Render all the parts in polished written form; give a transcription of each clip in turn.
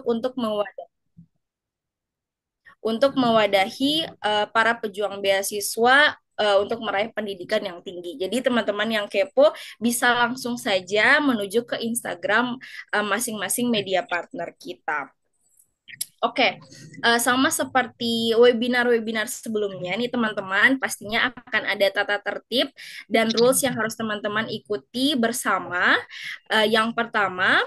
untuk mewadahi para pejuang beasiswa untuk meraih pendidikan yang tinggi. Jadi teman-teman yang kepo bisa langsung saja menuju ke Instagram masing-masing media partner kita. Oke, sama seperti webinar-webinar sebelumnya nih teman-teman, pastinya akan ada tata tertib dan rules yang harus teman-teman ikuti bersama. Yang pertama,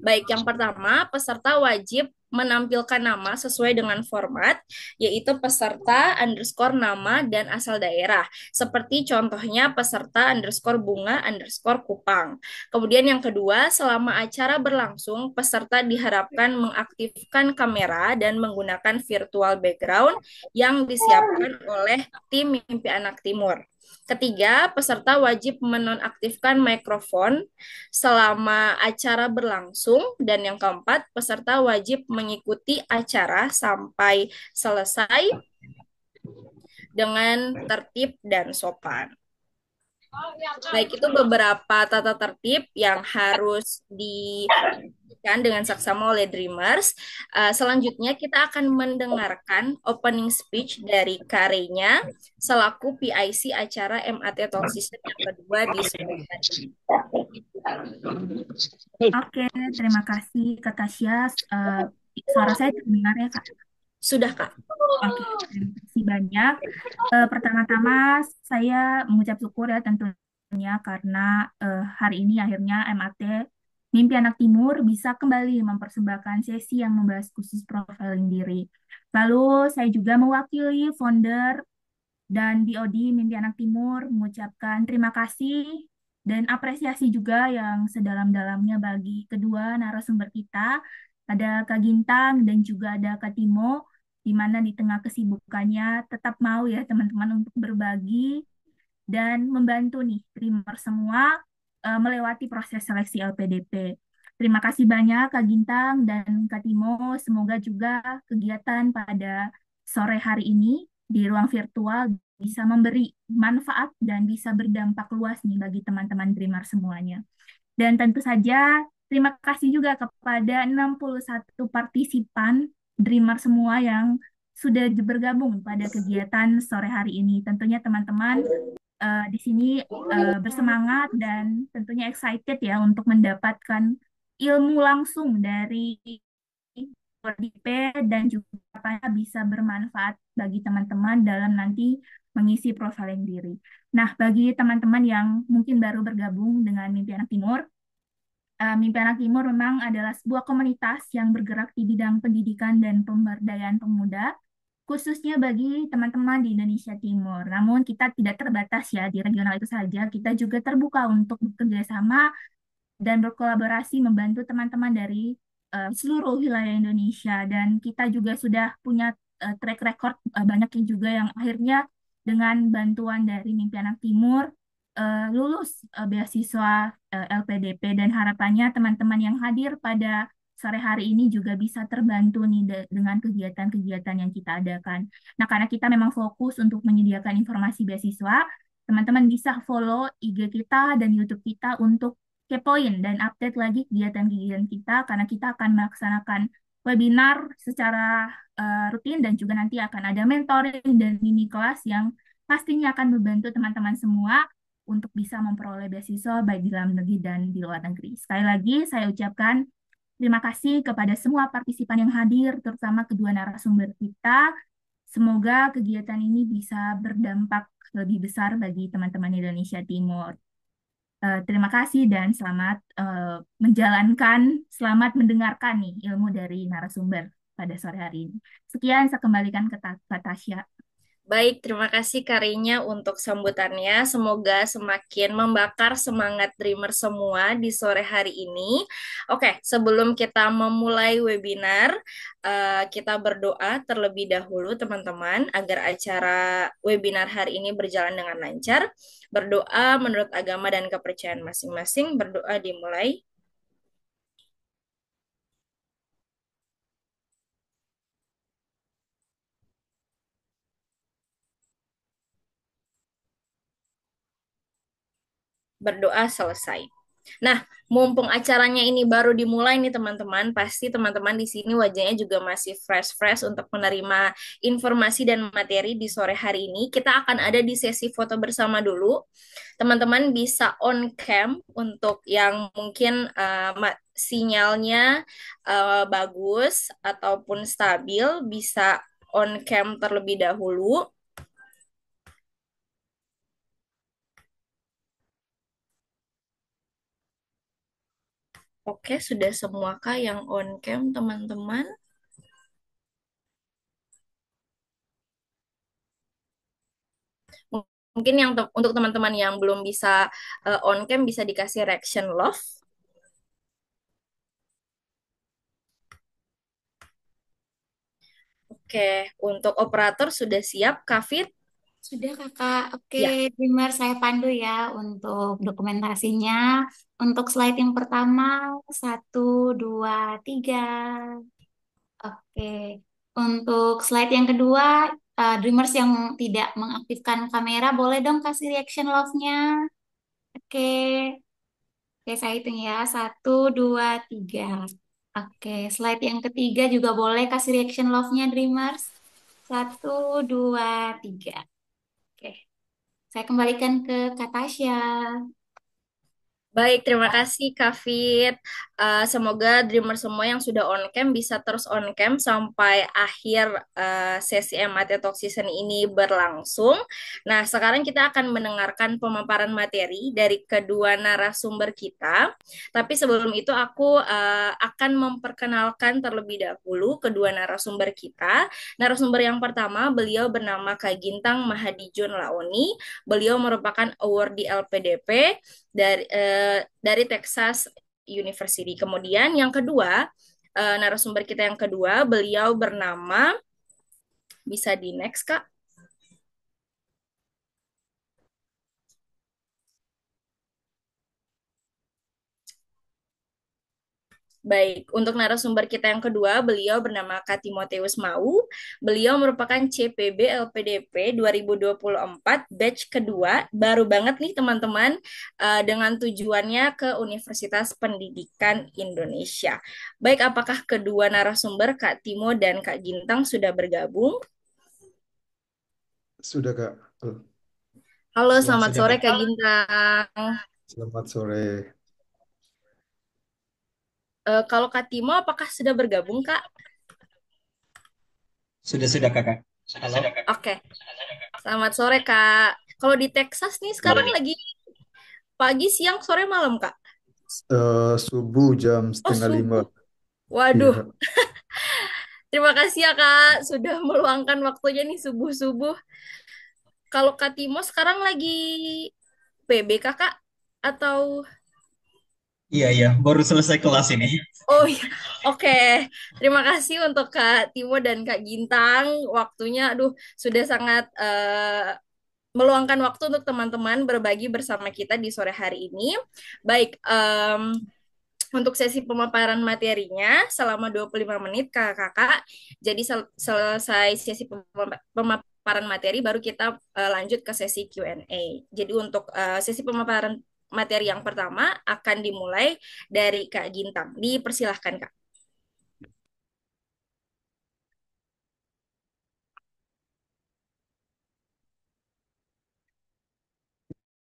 yang pertama, peserta wajib menampilkan nama sesuai dengan format, yaitu peserta underscore nama dan asal daerah. Seperti contohnya peserta underscore bunga underscore Kupang. Kemudian yang kedua, selama acara berlangsung, peserta diharapkan mengaktifkan kamera dan menggunakan virtual background yang disiapkan oleh tim Mimpi Anak Timur. Ketiga, peserta wajib menonaktifkan mikrofon selama acara berlangsung. Dan yang keempat, peserta wajib mengikuti acara sampai selesai dengan tertib dan sopan. Baik, itu beberapa tata tertib yang harus dilakukan dengan saksama oleh Dreamers. Selanjutnya kita akan mendengarkan opening speech dari Karenya selaku PIC acara MAT Talk Season yang kedua di sore hari ini. Oke, terima kasih Kak Tasya. Suara saya terdengar ya Kak? Sudah, Kak. Oke, terima kasih banyak. Pertama-tama saya mengucap syukur ya tentunya karena hari ini akhirnya MAT Mimpi Anak Timur bisa kembali mempersembahkan sesi yang membahas khusus profiling diri. Lalu saya juga mewakili founder dan BOD Mimpi Anak Timur mengucapkan terima kasih dan apresiasi juga yang sedalam-dalamnya bagi kedua narasumber kita. Ada Kak Gintang dan juga ada Kak Timo, di mana di tengah kesibukannya tetap mau ya teman-teman untuk berbagi dan membantu nih Dreamer semua melewati proses seleksi LPDP. Terima kasih banyak Kak Gintang dan Kak Timo. Semoga juga kegiatan pada sore hari ini di ruang virtual bisa memberi manfaat dan bisa berdampak luas nih bagi teman-teman Dreamer semuanya. Dan tentu saja terima kasih juga kepada 61 partisipan Dreamer semua yang sudah bergabung pada kegiatan sore hari ini. Tentunya teman-teman di sini bersemangat dan tentunya excited ya untuk mendapatkan ilmu langsung dari DP dan juga apakah bisa bermanfaat bagi teman-teman dalam nanti mengisi profiling diri. Nah, bagi teman-teman yang mungkin baru bergabung dengan Mimpi Anak Timur, Mimpi Anak Timur memang adalah sebuah komunitas yang bergerak di bidang pendidikan dan pemberdayaan pemuda, khususnya bagi teman-teman di Indonesia Timur. Namun kita tidak terbatas ya di regional itu saja, kita juga terbuka untuk bekerja sama dan berkolaborasi membantu teman-teman dari seluruh wilayah Indonesia. Dan kita juga sudah punya track record banyak yang juga yang akhirnya dengan bantuan dari Mimpi Anak Timur lulus beasiswa LPDP dan harapannya teman-teman yang hadir pada sore hari ini juga bisa terbantu nih dengan kegiatan-kegiatan yang kita adakan. Nah, karena kita memang fokus untuk menyediakan informasi beasiswa, teman-teman bisa follow IG kita dan YouTube kita untuk kepoin dan update lagi kegiatan-kegiatan kita karena kita akan melaksanakan webinar secara rutin dan juga nanti akan ada mentoring dan mini kelas yang pastinya akan membantu teman-teman semua untuk bisa memperoleh beasiswa baik di dalam negeri dan di luar negeri. Sekali lagi saya ucapkan terima kasih kepada semua partisipan yang hadir, terutama kedua narasumber kita. Semoga kegiatan ini bisa berdampak lebih besar bagi teman-teman Indonesia Timur. Terima kasih dan selamat menjalankan, selamat mendengarkan nih ilmu dari narasumber pada sore hari ini. Sekian, saya kembalikan ke Kak Tasya. Baik, terima kasih Karinya untuk sambutannya. Semoga semakin membakar semangat dreamer semua di sore hari ini. Oke, sebelum kita memulai webinar, kita berdoa terlebih dahulu teman-teman agar acara webinar hari ini berjalan dengan lancar. Berdoa menurut agama dan kepercayaan masing-masing. Berdoa dimulai. Berdoa selesai. Nah, mumpung acaranya ini baru dimulai nih teman-teman, pasti teman-teman di sini wajahnya juga masih fresh-fresh untuk menerima informasi dan materi di sore hari ini. Kita akan ada di sesi foto bersama dulu. Teman-teman bisa on cam untuk yang mungkin sinyalnya bagus ataupun stabil, bisa on cam terlebih dahulu. Oke, sudah semuakah yang on cam teman-teman? Mungkin yang untuk teman-teman yang belum bisa on cam bisa dikasih reaction love. Oke, untuk operator sudah siap, Kafit? Sudah kakak, oke, Ya. Dreamer saya pandu ya untuk dokumentasinya. Untuk slide yang pertama, satu, dua, tiga. Oke, untuk slide yang kedua, Dreamers yang tidak mengaktifkan kamera, boleh dong kasih reaction love-nya. Oke, oke saya hitung ya, satu, dua, tiga. Oke, slide yang ketiga juga boleh kasih reaction love-nya, Dreamers. Satu, dua, tiga. Oke. Saya kembalikan ke Kak Tasya. Baik, terima kasih Kak Fit. Semoga dreamer semua yang sudah on cam bisa terus on cam sampai akhir sesi MAT Talk Season ini berlangsung. Nah, sekarang kita akan mendengarkan pemaparan materi dari kedua narasumber kita. Tapi sebelum itu aku akan memperkenalkan terlebih dahulu kedua narasumber kita. Narasumber yang pertama, beliau bernama Kak Gintang Mahadijun Laoni. Beliau merupakan awardee LPDP dari Texas University. Kemudian yang kedua, narasumber kita yang kedua, beliau bernama, bisa di next Kak. Baik, untuk narasumber kita yang kedua, beliau bernama Kak Timoteus Mau. Beliau merupakan CPB LPDP 2024 batch kedua, baru banget nih teman-teman, dengan tujuannya ke Universitas Pendidikan Indonesia. Baik, apakah kedua narasumber Kak Timo dan Kak Gintang sudah bergabung? Sudah, Kak. Halo, Sel- selamat Sudah sore Kak. Kak Gintang. Selamat sore. Kalau Kak Timo, apakah sudah bergabung Kak? Sudah Kakak. Halo. Oke, selamat sore Kak. Kalau di Texas nih sekarang Iya. lagi pagi, siang, sore, malam, Kak. Subuh jam Oh, setengah lima. subuh. Waduh, Iya. terima kasih ya, Kak. Sudah meluangkan waktunya nih subuh-subuh. Kalau Kak Timo sekarang lagi PB, Kakak? Atau... Iya, baru selesai kelas ini. Oh iya, oke. Terima kasih untuk Kak Timo dan Kak Gintang. Waktunya, aduh, sudah sangat meluangkan waktu untuk teman-teman berbagi bersama kita di sore hari ini. Baik, untuk sesi pemaparan materinya selama 25 menit kakak. Jadi selesai sesi pemaparan materi baru kita lanjut ke sesi Q&A. Jadi untuk sesi pemaparan materi yang pertama akan dimulai dari Kak Gintang. Dipersilahkan Kak.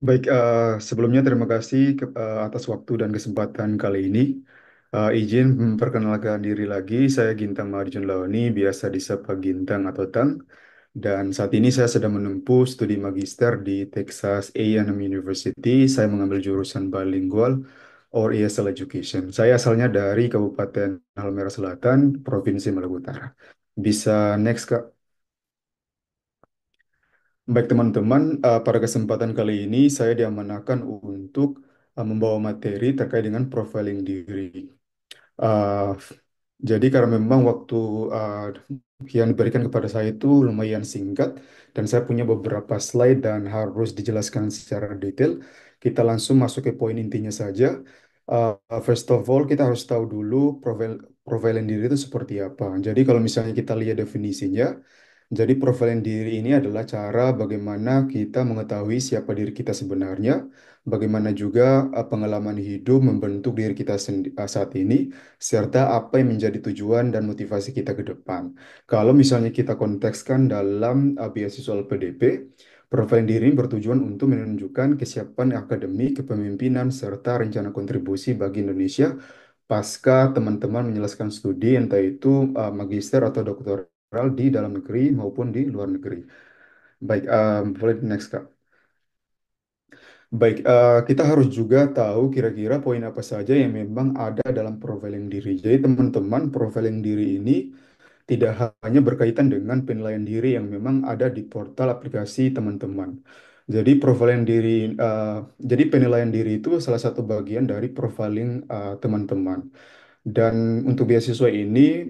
Baik, sebelumnya terima kasih atas waktu dan kesempatan kali ini. Izin memperkenalkan diri lagi, saya Gintang Marjun Laoni, biasa disapa Gintang atau Tang. Dan saat ini saya sedang menempuh studi magister di Texas A&M University. Saya mengambil jurusan bilingual or ESL Education. Saya asalnya dari Kabupaten Halmahera Selatan, Provinsi Maluku Utara. Bisa next, Kak. Baik teman-teman, pada kesempatan kali ini saya diamanahkan untuk membawa materi terkait dengan profiling diri. Uh, jadi karena memang waktu uh, yang diberikan kepada saya itu lumayan singkat dan saya punya beberapa slide dan harus dijelaskan secara detail, kita langsung masuk ke poin intinya saja. First of all, kita harus tahu dulu profiling diri itu seperti apa. Jadi kalau misalnya kita lihat definisinya, Jadi profiling diri ini adalah cara bagaimana kita mengetahui siapa diri kita sebenarnya, bagaimana juga pengalaman hidup membentuk diri kita saat ini, serta apa yang menjadi tujuan dan motivasi kita ke depan. Kalau misalnya kita kontekskan dalam beasiswa LPDP, profiling diri bertujuan untuk menunjukkan kesiapan akademik, kepemimpinan, serta rencana kontribusi bagi Indonesia pasca teman-teman menyelesaikan studi, entah itu magister atau doktoral di dalam negeri maupun di luar negeri. Baik, boleh next Kak. Baik, kita harus juga tahu kira-kira poin apa saja yang memang ada dalam profiling diri. Jadi teman-teman, profiling diri ini tidak hanya berkaitan dengan penilaian diri yang memang ada di portal aplikasi teman-teman. Jadi profiling diri, eh, jadi penilaian diri itu salah satu bagian dari profiling teman-teman. Dan untuk beasiswa ini,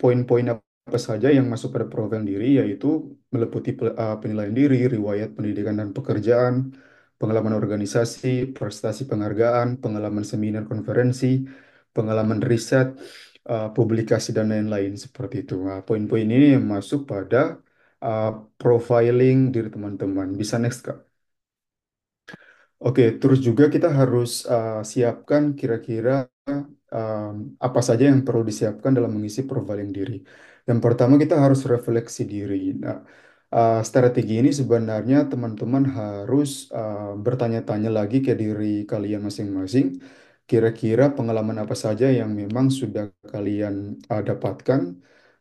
poin-poin apa saja yang masuk pada profil diri, yaitu meliputi penilaian diri, riwayat pendidikan dan pekerjaan, pengalaman organisasi, prestasi penghargaan, pengalaman seminar konferensi, pengalaman riset, publikasi, dan lain-lain seperti itu. Nah, poin-poin ini yang masuk pada uh, profiling diri teman-teman. Bisa next, Kak. Oke, terus juga kita harus siapkan kira-kira um, apa saja yang perlu disiapkan dalam mengisi profiling diri. Yang pertama kita harus refleksi diri. Nah, strategi ini sebenarnya teman-teman harus bertanya-tanya lagi ke diri kalian masing-masing. Kira-kira pengalaman apa saja yang memang sudah kalian dapatkan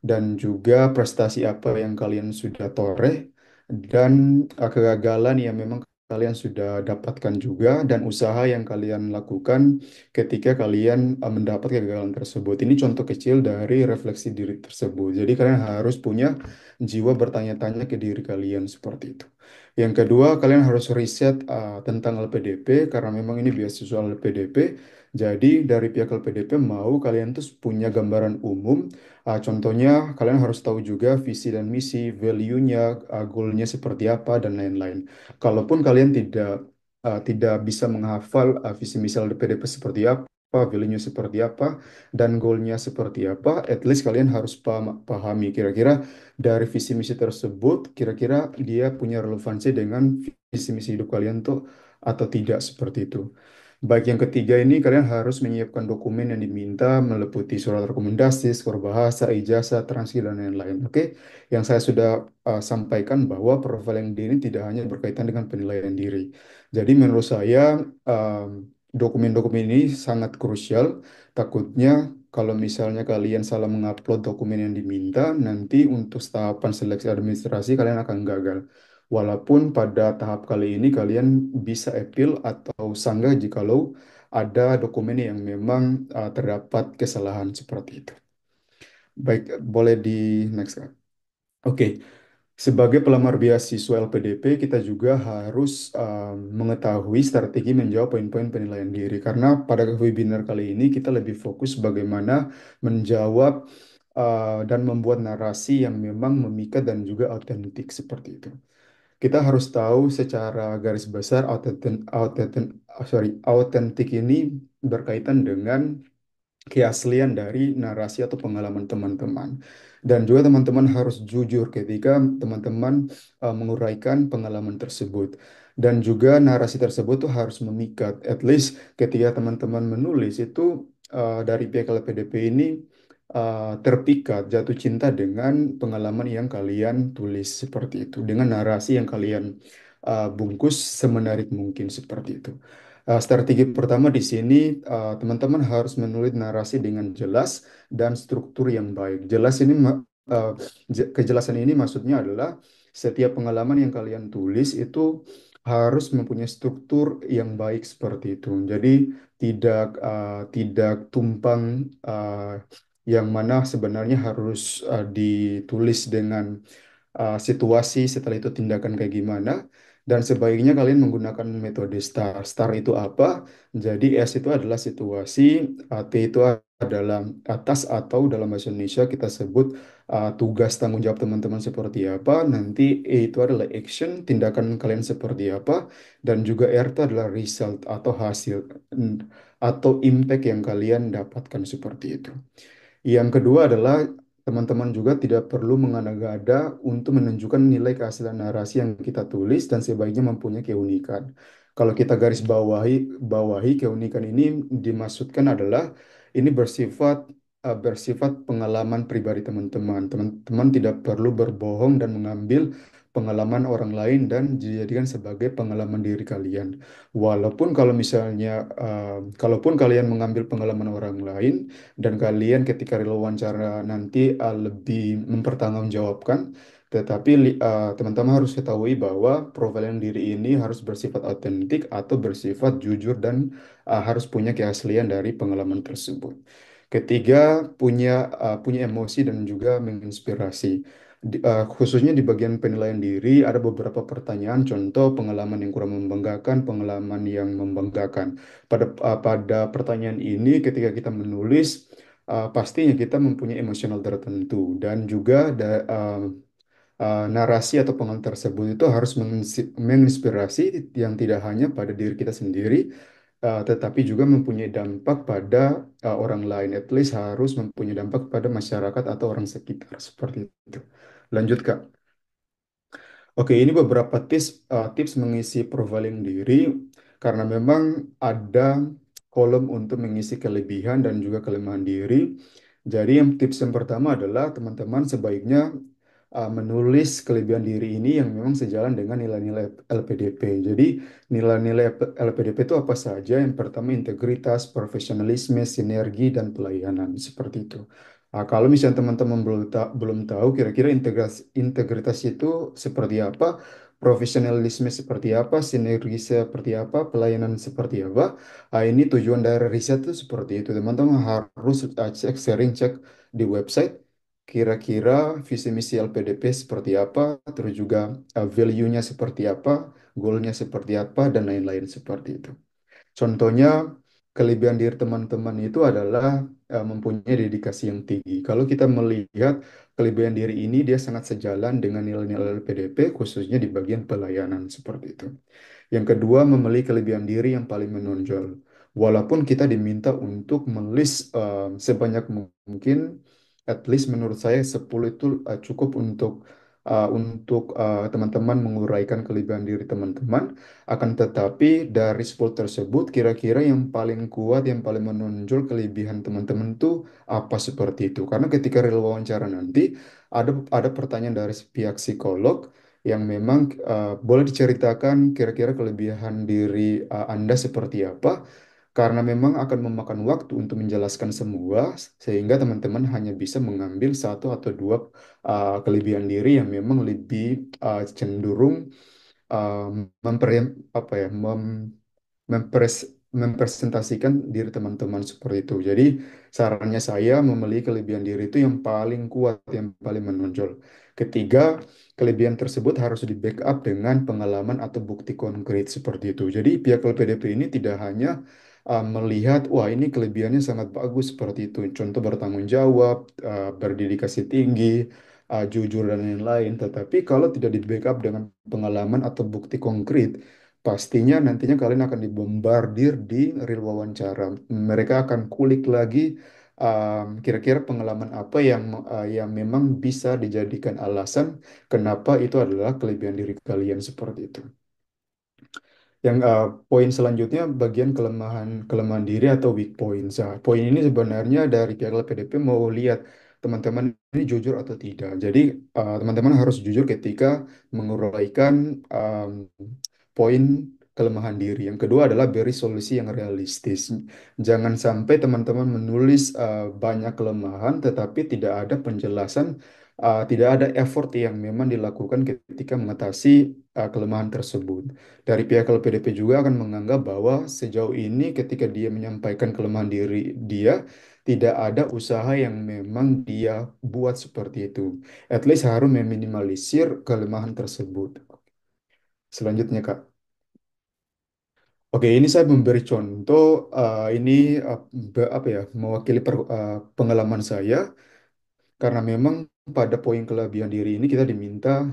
dan juga prestasi apa yang kalian sudah toreh dan kegagalan yang memang kalian sudah dapatkan juga dan usaha yang kalian lakukan ketika kalian mendapat kegagalan tersebut. Ini contoh kecil dari refleksi diri tersebut. Jadi kalian harus punya jiwa bertanya-tanya ke diri kalian seperti itu. Yang kedua, kalian harus riset tentang LPDP karena memang ini beasiswa LPDP. Jadi dari pihak LPDP mau kalian tuh punya gambaran umum. Contohnya kalian harus tahu juga visi dan misi, value-nya, goal-nya seperti apa dan lain-lain. Kalaupun kalian tidak bisa menghafal visi misi LPDP seperti apa, value-nya seperti apa, dan goal-nya seperti apa, at least kalian harus pahami kira-kira dari visi misi tersebut, kira-kira dia punya relevansi dengan visi misi hidup kalian tuh atau tidak seperti itu. Baik yang ketiga ini kalian harus menyiapkan dokumen yang diminta meliputi surat rekomendasi, skor bahasa, ijazah, transkrip dan lain-lain. Oke, yang saya sudah sampaikan bahwa profiling diri tidak hanya berkaitan dengan penilaian diri. Jadi menurut saya dokumen-dokumen ini sangat krusial. Takutnya kalau misalnya kalian salah mengupload dokumen yang diminta, nanti untuk tahapan seleksi administrasi kalian akan gagal. Walaupun pada tahap kali ini kalian bisa appeal atau sanggah jikalau ada dokumen yang memang terdapat kesalahan seperti itu. Baik, boleh di next, Kak. Oke, sebagai pelamar beasiswa LPDP, kita juga harus mengetahui strategi menjawab poin-poin penilaian diri. Karena pada webinar kali ini kita lebih fokus bagaimana menjawab dan membuat narasi yang memang memikat dan juga autentik seperti itu. Kita harus tahu secara garis besar autentik ini berkaitan dengan keaslian dari narasi atau pengalaman teman-teman. Dan juga teman-teman harus jujur ketika teman-teman menguraikan pengalaman tersebut. Dan juga narasi tersebut tuh harus memikat. At least ketika teman-teman menulis itu dari pihak LPDP ini terpikat, jatuh cinta dengan pengalaman yang kalian tulis seperti itu. Dengan narasi yang kalian bungkus semenarik mungkin seperti itu. Strategi pertama di sini, teman-teman harus menulis narasi dengan jelas dan struktur yang baik. Kejelasan ini maksudnya adalah setiap pengalaman yang kalian tulis itu harus mempunyai struktur yang baik seperti itu. Jadi tidak tumpang, yang mana sebenarnya harus ditulis dengan situasi, setelah itu tindakan kayak gimana. Dan sebaiknya kalian menggunakan metode STAR. STAR itu apa? Jadi S itu adalah situasi, T itu adalah atas atau dalam bahasa Indonesia kita sebut tugas tanggung jawab teman-teman seperti apa. Nanti E itu adalah action, tindakan kalian seperti apa. Dan juga R itu adalah result atau hasil atau impact yang kalian dapatkan seperti itu. Yang kedua adalah teman-teman juga tidak perlu mengada-ngada untuk menunjukkan nilai keaslian narasi yang kita tulis dan sebaiknya mempunyai keunikan. Kalau kita garis bawahi keunikan ini dimaksudkan adalah ini bersifat pengalaman pribadi teman-teman. Teman-teman tidak perlu berbohong dan mengambil pengalaman orang lain dan dijadikan sebagai pengalaman diri kalian. Walaupun kalau misalnya, kalaupun kalian mengambil pengalaman orang lain dan kalian ketika wawancara nanti lebih mempertanggungjawabkan, tetapi teman-teman harus ketahui bahwa profiling diri ini harus bersifat otentik atau bersifat jujur dan harus punya keaslian dari pengalaman tersebut. Ketiga, punya emosi dan juga menginspirasi. Khususnya di bagian penilaian diri, ada beberapa pertanyaan, contoh pengalaman yang kurang membanggakan, pengalaman yang membanggakan. Pada pertanyaan ini, ketika kita menulis, pastinya kita mempunyai emosional tertentu dan juga narasi atau pengalaman tersebut itu harus menginspirasi yang tidak hanya pada diri kita sendiri, tetapi juga mempunyai dampak pada orang lain. At least harus mempunyai dampak pada masyarakat atau orang sekitar seperti itu. Lanjut, Kak. Oke, ini beberapa tips mengisi profiling diri karena memang ada kolom untuk mengisi kelebihan dan juga kelemahan diri. Jadi tips yang pertama adalah teman-teman sebaiknya menulis kelebihan diri ini yang memang sejalan dengan nilai-nilai LPDP. Jadi nilai-nilai LPDP itu apa saja? Yang pertama integritas, profesionalisme, sinergi, dan pelayanan seperti itu. Kalau misalnya teman-teman belum tahu kira-kira integritas itu seperti apa, profesionalisme seperti apa, sinergi seperti apa, pelayanan seperti apa. Ini tujuan dari riset itu seperti itu. Teman-teman harus sering cek di website kira-kira visi misi LPDP seperti apa, terus juga value-nya seperti apa, goal-nya seperti apa, dan lain-lain seperti itu. Contohnya, kelebihan diri teman-teman itu adalah mempunyai dedikasi yang tinggi. Kalau kita melihat kelebihan diri ini, dia sangat sejalan dengan nilai-nilai LPDP, khususnya di bagian pelayanan seperti itu. Yang kedua, memiliki kelebihan diri yang paling menonjol. Walaupun kita diminta untuk menulis sebanyak mungkin, at least menurut saya 10 itu cukup untuk teman-teman menguraikan kelebihan diri teman-teman. Akan tetapi dari 10 tersebut, kira-kira yang paling kuat, yang paling menonjol kelebihan teman-teman itu apa seperti itu. Karena ketika real wawancara nanti, ada pertanyaan dari pihak psikolog yang memang boleh diceritakan kira-kira kelebihan diri Anda seperti apa, karena memang akan memakan waktu untuk menjelaskan semua, sehingga teman-teman hanya bisa mengambil satu atau dua kelebihan diri yang memang lebih cenderung uh, memper apa ya mempresentasikan diri teman-teman seperti itu. Jadi sarannya saya memilih kelebihan diri itu yang paling kuat, yang paling menonjol. Ketiga, kelebihan tersebut harus di backup dengan pengalaman atau bukti konkret seperti itu. Jadi pihak LPDP ini tidak hanya melihat, wah ini kelebihannya sangat bagus seperti itu. Contoh bertanggung jawab, berdedikasi tinggi, jujur dan lain-lain. Tetapi kalau tidak di backup dengan pengalaman atau bukti konkret, pastinya nantinya kalian akan dibombardir di real wawancara. Mereka akan kulik lagi kira-kira pengalaman apa yang memang bisa dijadikan alasan kenapa itu adalah kelebihan diri kalian seperti itu. Yang poin selanjutnya bagian kelemahan kelemahan diri atau weak points. Nah, poin ini sebenarnya dari pihak LPDP mau lihat teman-teman ini jujur atau tidak. Jadi teman-teman harus jujur ketika menguraikan poin kelemahan diri. Yang kedua adalah beri solusi yang realistis. Jangan sampai teman-teman menulis banyak kelemahan tetapi tidak ada penjelasan, tidak ada effort yang memang dilakukan ketika mengatasi kelemahan tersebut. Dari pihak LPDP juga akan menganggap bahwa sejauh ini ketika dia menyampaikan kelemahan diri dia, tidak ada usaha yang memang dia buat seperti itu. At least harus meminimalisir kelemahan tersebut. Selanjutnya, Kak. Oke, ini saya memberi contoh, ini apa ya, mewakili pengalaman saya, karena memang pada poin kelebihan diri ini kita diminta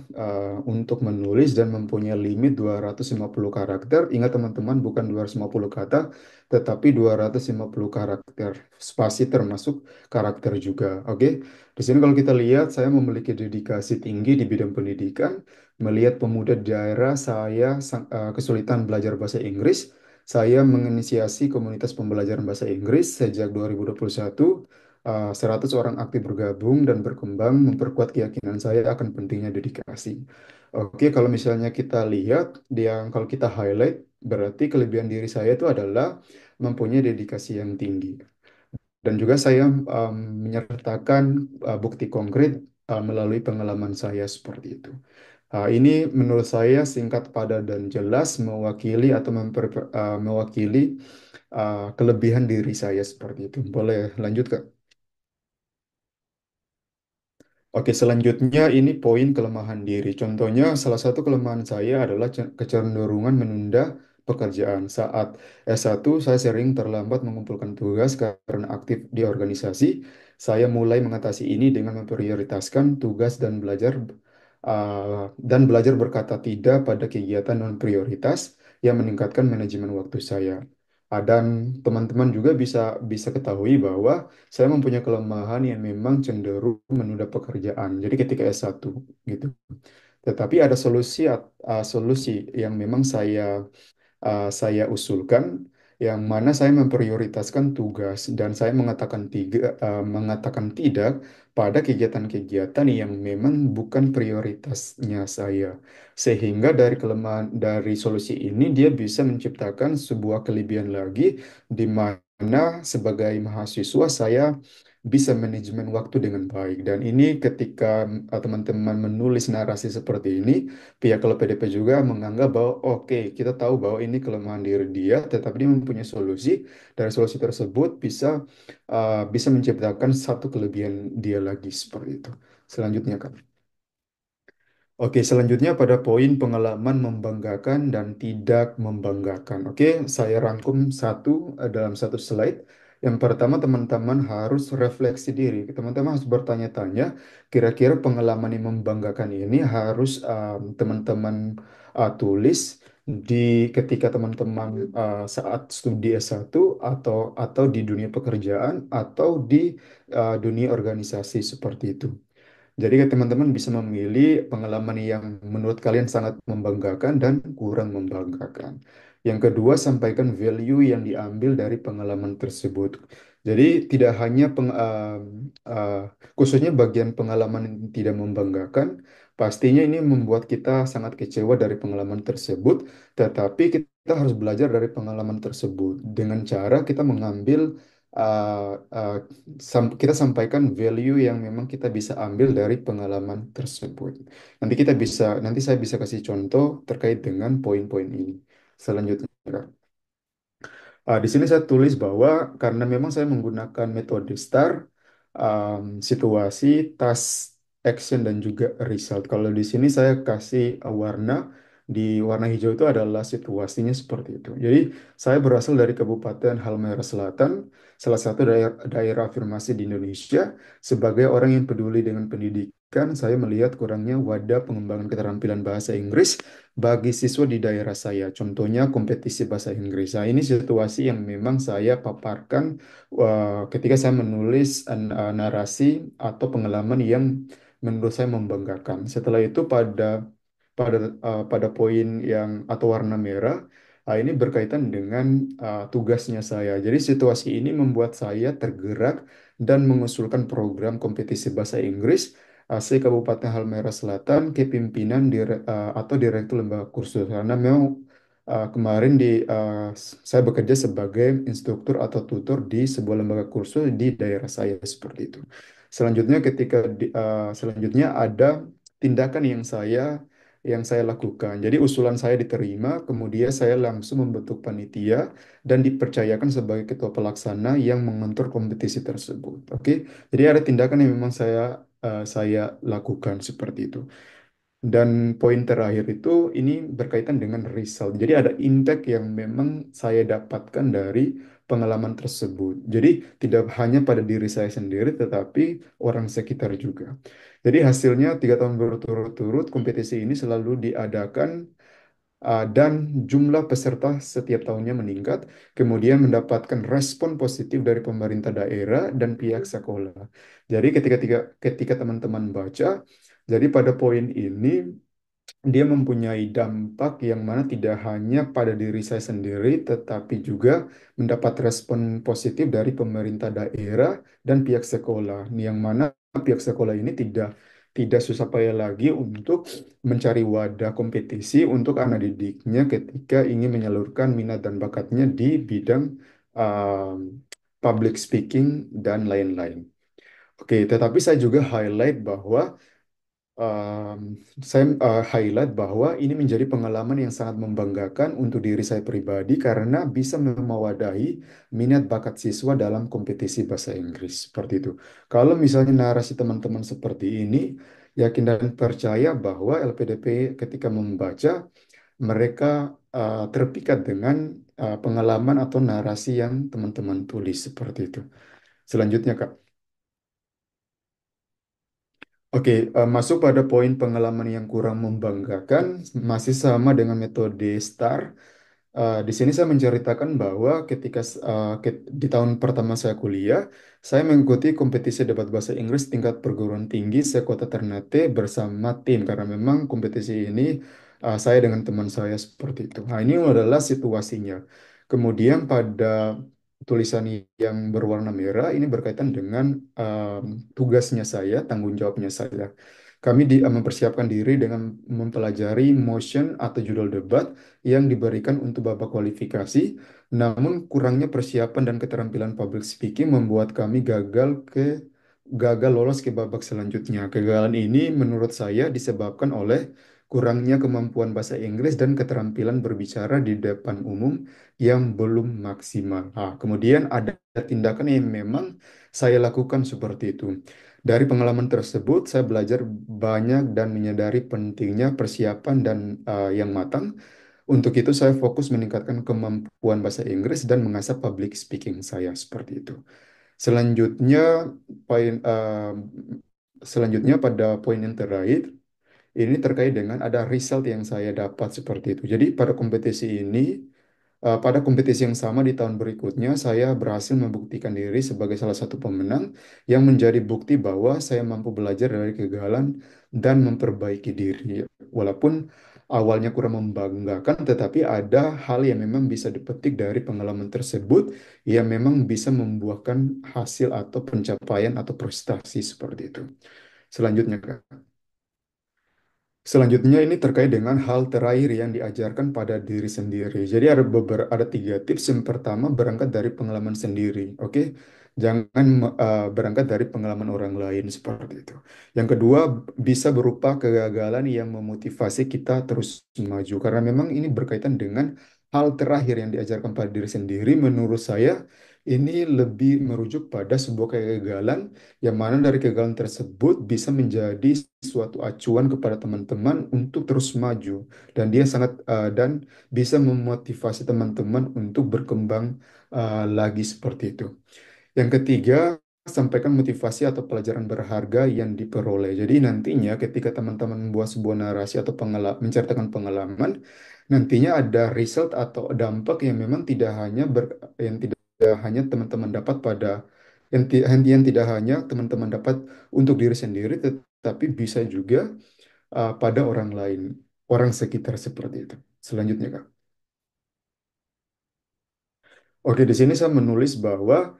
untuk menulis dan mempunyai limit 250 karakter. Ingat teman-teman, bukan 250 kata, tetapi 250 karakter. Spasi termasuk karakter juga. Oke. Di sini kalau kita lihat, saya memiliki dedikasi tinggi di bidang pendidikan. Melihat pemuda di daerah, saya kesulitan belajar bahasa Inggris. Saya menginisiasi komunitas pembelajaran bahasa Inggris sejak 2021. 100 orang aktif bergabung dan berkembang memperkuat keyakinan saya akan pentingnya dedikasi. Oke, kalau misalnya kita lihat, kalau kita highlight, berarti kelebihan diri saya itu adalah mempunyai dedikasi yang tinggi. Dan juga saya menyertakan bukti konkret melalui pengalaman saya seperti itu. Ini menurut saya singkat, padat, dan jelas mewakili atau mewakili kelebihan diri saya seperti itu. Boleh lanjut, Kak? Oke, selanjutnya ini poin kelemahan diri. Contohnya, salah satu kelemahan saya adalah kecenderungan menunda pekerjaan. Saat S1, saya sering terlambat mengumpulkan tugas karena aktif di organisasi. Saya mulai mengatasi ini dengan memprioritaskan tugas dan belajar berkata tidak pada kegiatan non prioritas yang meningkatkan manajemen waktu saya. Dan teman-teman juga bisa bisa ketahui bahwa saya mempunyai kelemahan yang memang cenderung menunda pekerjaan. Jadi ketika S1 gitu. Tetapi ada solusi yang memang saya usulkan, yang mana saya memprioritaskan tugas dan saya mengatakan tidak pada kegiatan-kegiatan yang memang bukan prioritasnya saya. Sehingga dari solusi ini dia bisa menciptakan sebuah kelebihan lagi, di mana sebagai mahasiswa saya bisa manajemen waktu dengan baik. Dan ini ketika teman-teman menulis narasi seperti ini, pihak LPDP juga menganggap bahwa oke, kita tahu bahwa ini kelemahan diri dia, tetapi dia mempunyai solusi. Dari solusi tersebut bisa menciptakan satu kelebihan dia lagi seperti itu. Selanjutnya, Kak. Oke, selanjutnya pada poin pengalaman membanggakan dan tidak membanggakan. Oke, saya rangkum dalam satu slide. Yang pertama, teman-teman harus refleksi diri. Teman-teman harus bertanya-tanya, kira-kira pengalaman yang membanggakan ini harus teman-teman tulis di ketika teman-teman saat studi S1 atau di dunia pekerjaan atau di dunia organisasi seperti itu. Jadi teman-teman bisa memilih pengalaman yang menurut kalian sangat membanggakan dan kurang membanggakan. Yang kedua, sampaikan value yang diambil dari pengalaman tersebut. Jadi tidak hanya uh, khususnya bagian pengalaman yang tidak membanggakan, pastinya ini membuat kita sangat kecewa dari pengalaman tersebut, tetapi kita harus belajar dari pengalaman tersebut dengan cara kita mengambil uh, uh, kita sampaikan value yang memang kita bisa ambil dari pengalaman tersebut. Nanti saya bisa kasih contoh terkait dengan poin-poin ini. Selanjutnya, Kak. Di sini saya tulis bahwa karena memang saya menggunakan metode STAR, situasi, task, action, dan juga result. Kalau di sini saya kasih warna, di warna hijau itu adalah situasinya seperti itu. Jadi saya berasal dari Kabupaten Halmahera Selatan, salah satu daerah afirmasi di Indonesia. Sebagai orang yang peduli dengan pendidikan, saya melihat kurangnya wadah pengembangan keterampilan bahasa Inggris bagi siswa di daerah saya. Contohnya kompetisi bahasa Inggris. Nah, ini situasi yang memang saya paparkan ketika saya menulis narasi atau pengalaman yang menurut saya membanggakan. Setelah itu pada poin yang atau warna merah, ini berkaitan dengan tugasnya saya. Jadi situasi ini membuat saya tergerak dan mengusulkan program kompetisi bahasa Inggris AC Kabupaten Halmahera Selatan ke pimpinan atau direktur lembaga kursus, karena memang kemarin saya bekerja sebagai instruktur atau tutor di sebuah lembaga kursus di daerah saya seperti itu. Selanjutnya ada tindakan yang saya lakukan. Jadi usulan saya diterima, kemudian saya langsung membentuk panitia dan dipercayakan sebagai ketua pelaksana yang mengatur kompetisi tersebut. Oke, jadi ada tindakan yang memang saya lakukan seperti itu. Dan poin terakhir itu ini berkaitan dengan result. Jadi ada impact yang memang saya dapatkan dari pengalaman tersebut. Jadi tidak hanya pada diri saya sendiri, tetapi orang sekitar juga. Jadi hasilnya 3 tahun berturut-turut kompetisi ini selalu diadakan dan jumlah peserta setiap tahunnya meningkat, kemudian mendapatkan respon positif dari pemerintah daerah dan pihak sekolah. Jadi ketika teman-teman baca, jadi pada poin ini dia mempunyai dampak yang mana tidak hanya pada diri saya sendiri, tetapi juga mendapat respon positif dari pemerintah daerah dan pihak sekolah, yang mana pihak sekolah ini tidak susah payah lagi untuk mencari wadah kompetisi untuk anak didiknya ketika ingin menyalurkan minat dan bakatnya di bidang public speaking dan lain-lain. Oke, tetapi saya juga highlight bahwa ini menjadi pengalaman yang sangat membanggakan untuk diri saya pribadi karena bisa mewadahi minat bakat siswa dalam kompetisi bahasa Inggris seperti itu. Kalau misalnya narasi teman-teman seperti ini, yakin dan percaya bahwa LPDP ketika membaca mereka terpikat dengan pengalaman atau narasi yang teman-teman tulis seperti itu. Selanjutnya, Kak. Oke, masuk pada poin pengalaman yang kurang membanggakan, masih sama dengan metode STAR. Di sini saya menceritakan bahwa di tahun pertama saya kuliah, saya mengikuti kompetisi debat bahasa Inggris tingkat perguruan tinggi sekota Ternate bersama tim karena memang kompetisi ini saya dengan teman saya seperti itu. Nah, ini adalah situasinya. Kemudian pada tulisan yang berwarna merah ini berkaitan dengan tugasnya saya, tanggung jawabnya saya. Kami mempersiapkan diri dengan mempelajari motion atau judul debat yang diberikan untuk babak kualifikasi, namun kurangnya persiapan dan keterampilan public speaking membuat kami gagal lolos ke babak selanjutnya. Kegagalan ini menurut saya disebabkan oleh kurangnya kemampuan bahasa Inggris dan keterampilan berbicara di depan umum yang belum maksimal. Kemudian ada tindakan yang memang saya lakukan seperti itu. Dari pengalaman tersebut, saya belajar banyak dan menyadari pentingnya persiapan dan yang matang. Untuk itu, saya fokus meningkatkan kemampuan bahasa Inggris dan mengasah public speaking saya seperti itu. Selanjutnya, poin selanjutnya pada poin yang terakhir, ini terkait dengan ada result yang saya dapat seperti itu. Jadi pada kompetisi yang sama di tahun berikutnya, saya berhasil membuktikan diri sebagai salah satu pemenang yang menjadi bukti bahwa saya mampu belajar dari kegagalan dan memperbaiki diri. Walaupun awalnya kurang membanggakan, tetapi ada hal yang memang bisa dipetik dari pengalaman tersebut yang memang bisa membuahkan hasil atau pencapaian atau prestasi seperti itu. Selanjutnya, Kak. Selanjutnya ini terkait dengan hal terakhir yang diajarkan pada diri sendiri. Jadi ada 3 tips. Yang pertama berangkat dari pengalaman sendiri, oke? Jangan berangkat dari pengalaman orang lain seperti itu. Yang kedua bisa berupa kegagalan yang memotivasi kita terus maju. Karena memang ini berkaitan dengan hal terakhir yang diajarkan pada diri sendiri. Menurut saya ini lebih merujuk pada sebuah kegagalan yang mana dari kegagalan tersebut bisa menjadi suatu acuan kepada teman-teman untuk terus maju dan bisa memotivasi teman-teman untuk berkembang lagi seperti itu. Yang ketiga, sampaikan motivasi atau pelajaran berharga yang diperoleh. Jadi nantinya ketika teman-teman membuat sebuah narasi atau menceritakan pengalaman, nantinya ada result atau dampak yang memang tidak hanya teman-teman dapat pada yang tidak hanya teman-teman dapat untuk diri sendiri, tetapi bisa juga pada orang lain, orang sekitar seperti itu. Selanjutnya, Kak. Oke, di sini saya menulis bahwa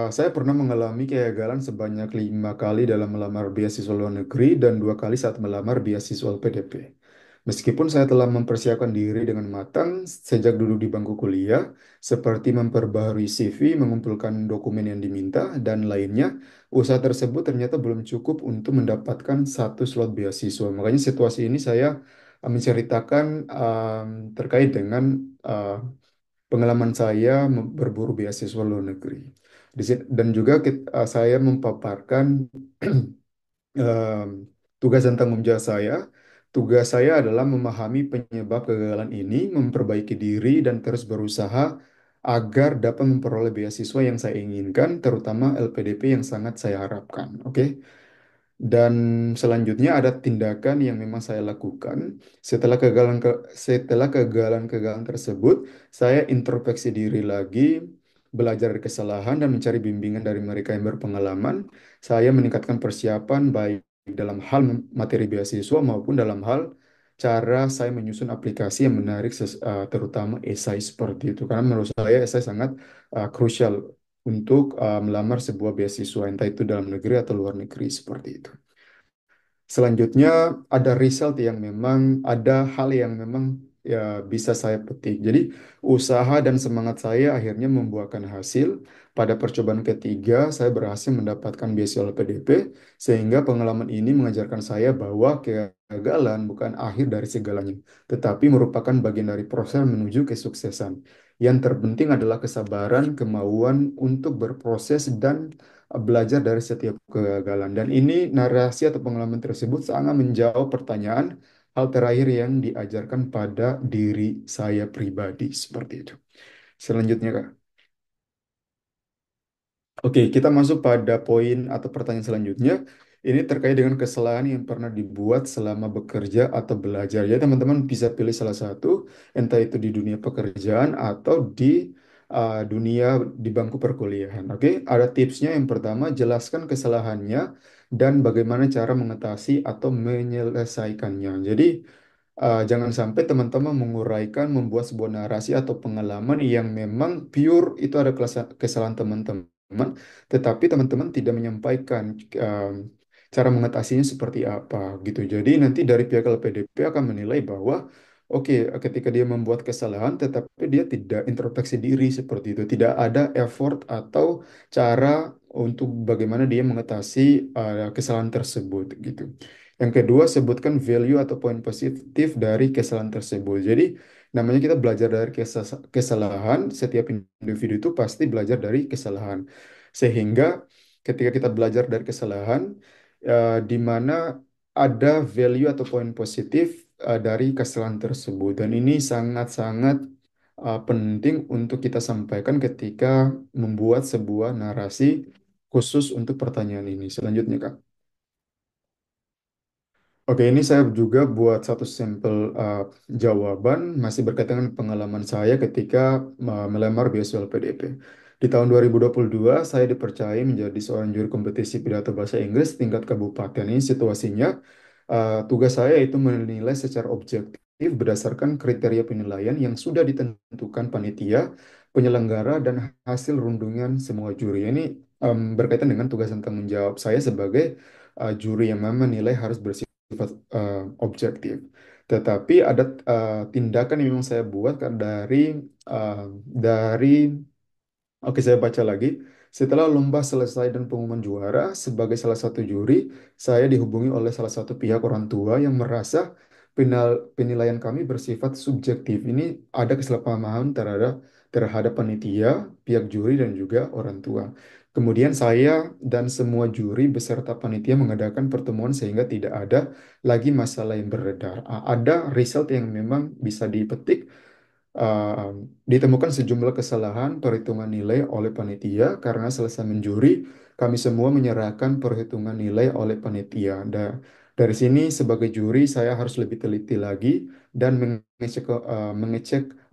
saya pernah mengalami kegagalan sebanyak 5 kali dalam melamar beasiswa luar negeri dan 2 kali saat melamar beasiswa LPDP. Meskipun saya telah mempersiapkan diri dengan matang sejak duduk di bangku kuliah, seperti memperbaharui CV, mengumpulkan dokumen yang diminta, dan lainnya, usaha tersebut ternyata belum cukup untuk mendapatkan satu slot beasiswa. Makanya situasi ini saya menceritakan terkait dengan uh, pengalaman saya berburu beasiswa luar negeri. Dan juga saya memaparkan em, tugas dan tanggung jawab saya. Tugas saya adalah memahami penyebab kegagalan ini, memperbaiki diri, dan terus berusaha agar dapat memperoleh beasiswa yang saya inginkan, terutama LPDP yang sangat saya harapkan. Oke. Dan selanjutnya ada tindakan yang memang saya lakukan setelah kegagalan-kegagalan tersebut, saya introspeksi diri lagi, belajar dari kesalahan dan mencari bimbingan dari mereka yang berpengalaman. Saya meningkatkan persiapan baik dalam hal materi beasiswa maupun dalam hal cara saya menyusun aplikasi yang menarik, terutama esai seperti itu. Karena menurut saya esai sangat krusial untuk melamar sebuah beasiswa, entah itu dalam negeri atau luar negeri seperti itu. Selanjutnya ada result yang memang ada hal yang memang ya bisa saya petik. Jadi usaha dan semangat saya akhirnya membuahkan hasil. Pada percobaan ketiga saya berhasil mendapatkan beasiswa LPDP sehingga pengalaman ini mengajarkan saya bahwa kegagalan bukan akhir dari segalanya, tetapi merupakan bagian dari proses menuju kesuksesan. Yang terpenting adalah kesabaran, kemauan untuk berproses dan belajar dari setiap kegagalan. Dan ini narasi atau pengalaman tersebut sangat menjawab pertanyaan hal terakhir yang diajarkan pada diri saya pribadi seperti itu. Selanjutnya, Kak. Oke, kita masuk pada poin atau pertanyaan selanjutnya. Ini terkait dengan kesalahan yang pernah dibuat selama bekerja atau belajar. Ya, teman-teman bisa pilih salah satu, entah itu di dunia pekerjaan atau di dunia di bangku perkuliahan. Oke, ada tipsnya. Yang pertama, jelaskan kesalahannya dan bagaimana cara mengatasi atau menyelesaikannya. Jadi, jangan sampai teman-teman menguraikan, membuat sebuah narasi atau pengalaman yang memang pure itu ada kesalahan teman-teman, tetapi teman-teman tidak menyampaikan cara mengatasinya seperti apa gitu. Jadi nanti dari pihak LPDP akan menilai bahwa oke, ketika dia membuat kesalahan, tetapi dia tidak introspeksi diri seperti itu, tidak ada effort atau cara untuk bagaimana dia mengatasi kesalahan tersebut gitu. Yang kedua, sebutkan value atau poin positif dari kesalahan tersebut. Jadi, namanya kita belajar dari kesalahan, setiap individu itu pasti belajar dari kesalahan. Sehingga ketika kita belajar dari kesalahan, di mana ada value atau poin positif dari kesalahan tersebut. Dan ini sangat-sangat penting untuk kita sampaikan ketika membuat sebuah narasi khusus untuk pertanyaan ini. Selanjutnya, Kak. Oke, ini saya juga buat satu sampel jawaban masih berkaitan dengan pengalaman saya ketika melamar beasiswa LPDP. Di tahun 2022, saya dipercaya menjadi seorang juru kompetisi pidato bahasa Inggris tingkat kabupaten. Ini situasinya, tugas saya itu menilai secara objektif berdasarkan kriteria penilaian yang sudah ditentukan panitia, penyelenggara, dan hasil rundungan semua juri. Ini berkaitan dengan tugas dan tanggung jawab saya sebagai juri yang memang menilai harus bersifat objektif. Tetapi ada tindakan yang memang saya buat kan dari oke, saya baca lagi. Setelah lomba selesai dan pengumuman juara, sebagai salah satu juri, saya dihubungi oleh salah satu pihak orang tua yang merasa penilaian kami bersifat subjektif. Ini ada kesalahpahaman terhadap panitia, pihak juri, dan juga orang tua. Kemudian saya dan semua juri beserta panitia mengadakan pertemuan sehingga tidak ada lagi masalah yang beredar. Ada result yang memang bisa dipetik. Uh, Ditemukan sejumlah kesalahan perhitungan nilai oleh panitia karena selesai menjuri, kami semua menyerahkan perhitungan nilai oleh panitia. Dari sini sebagai juri saya harus lebih teliti lagi dan mengecek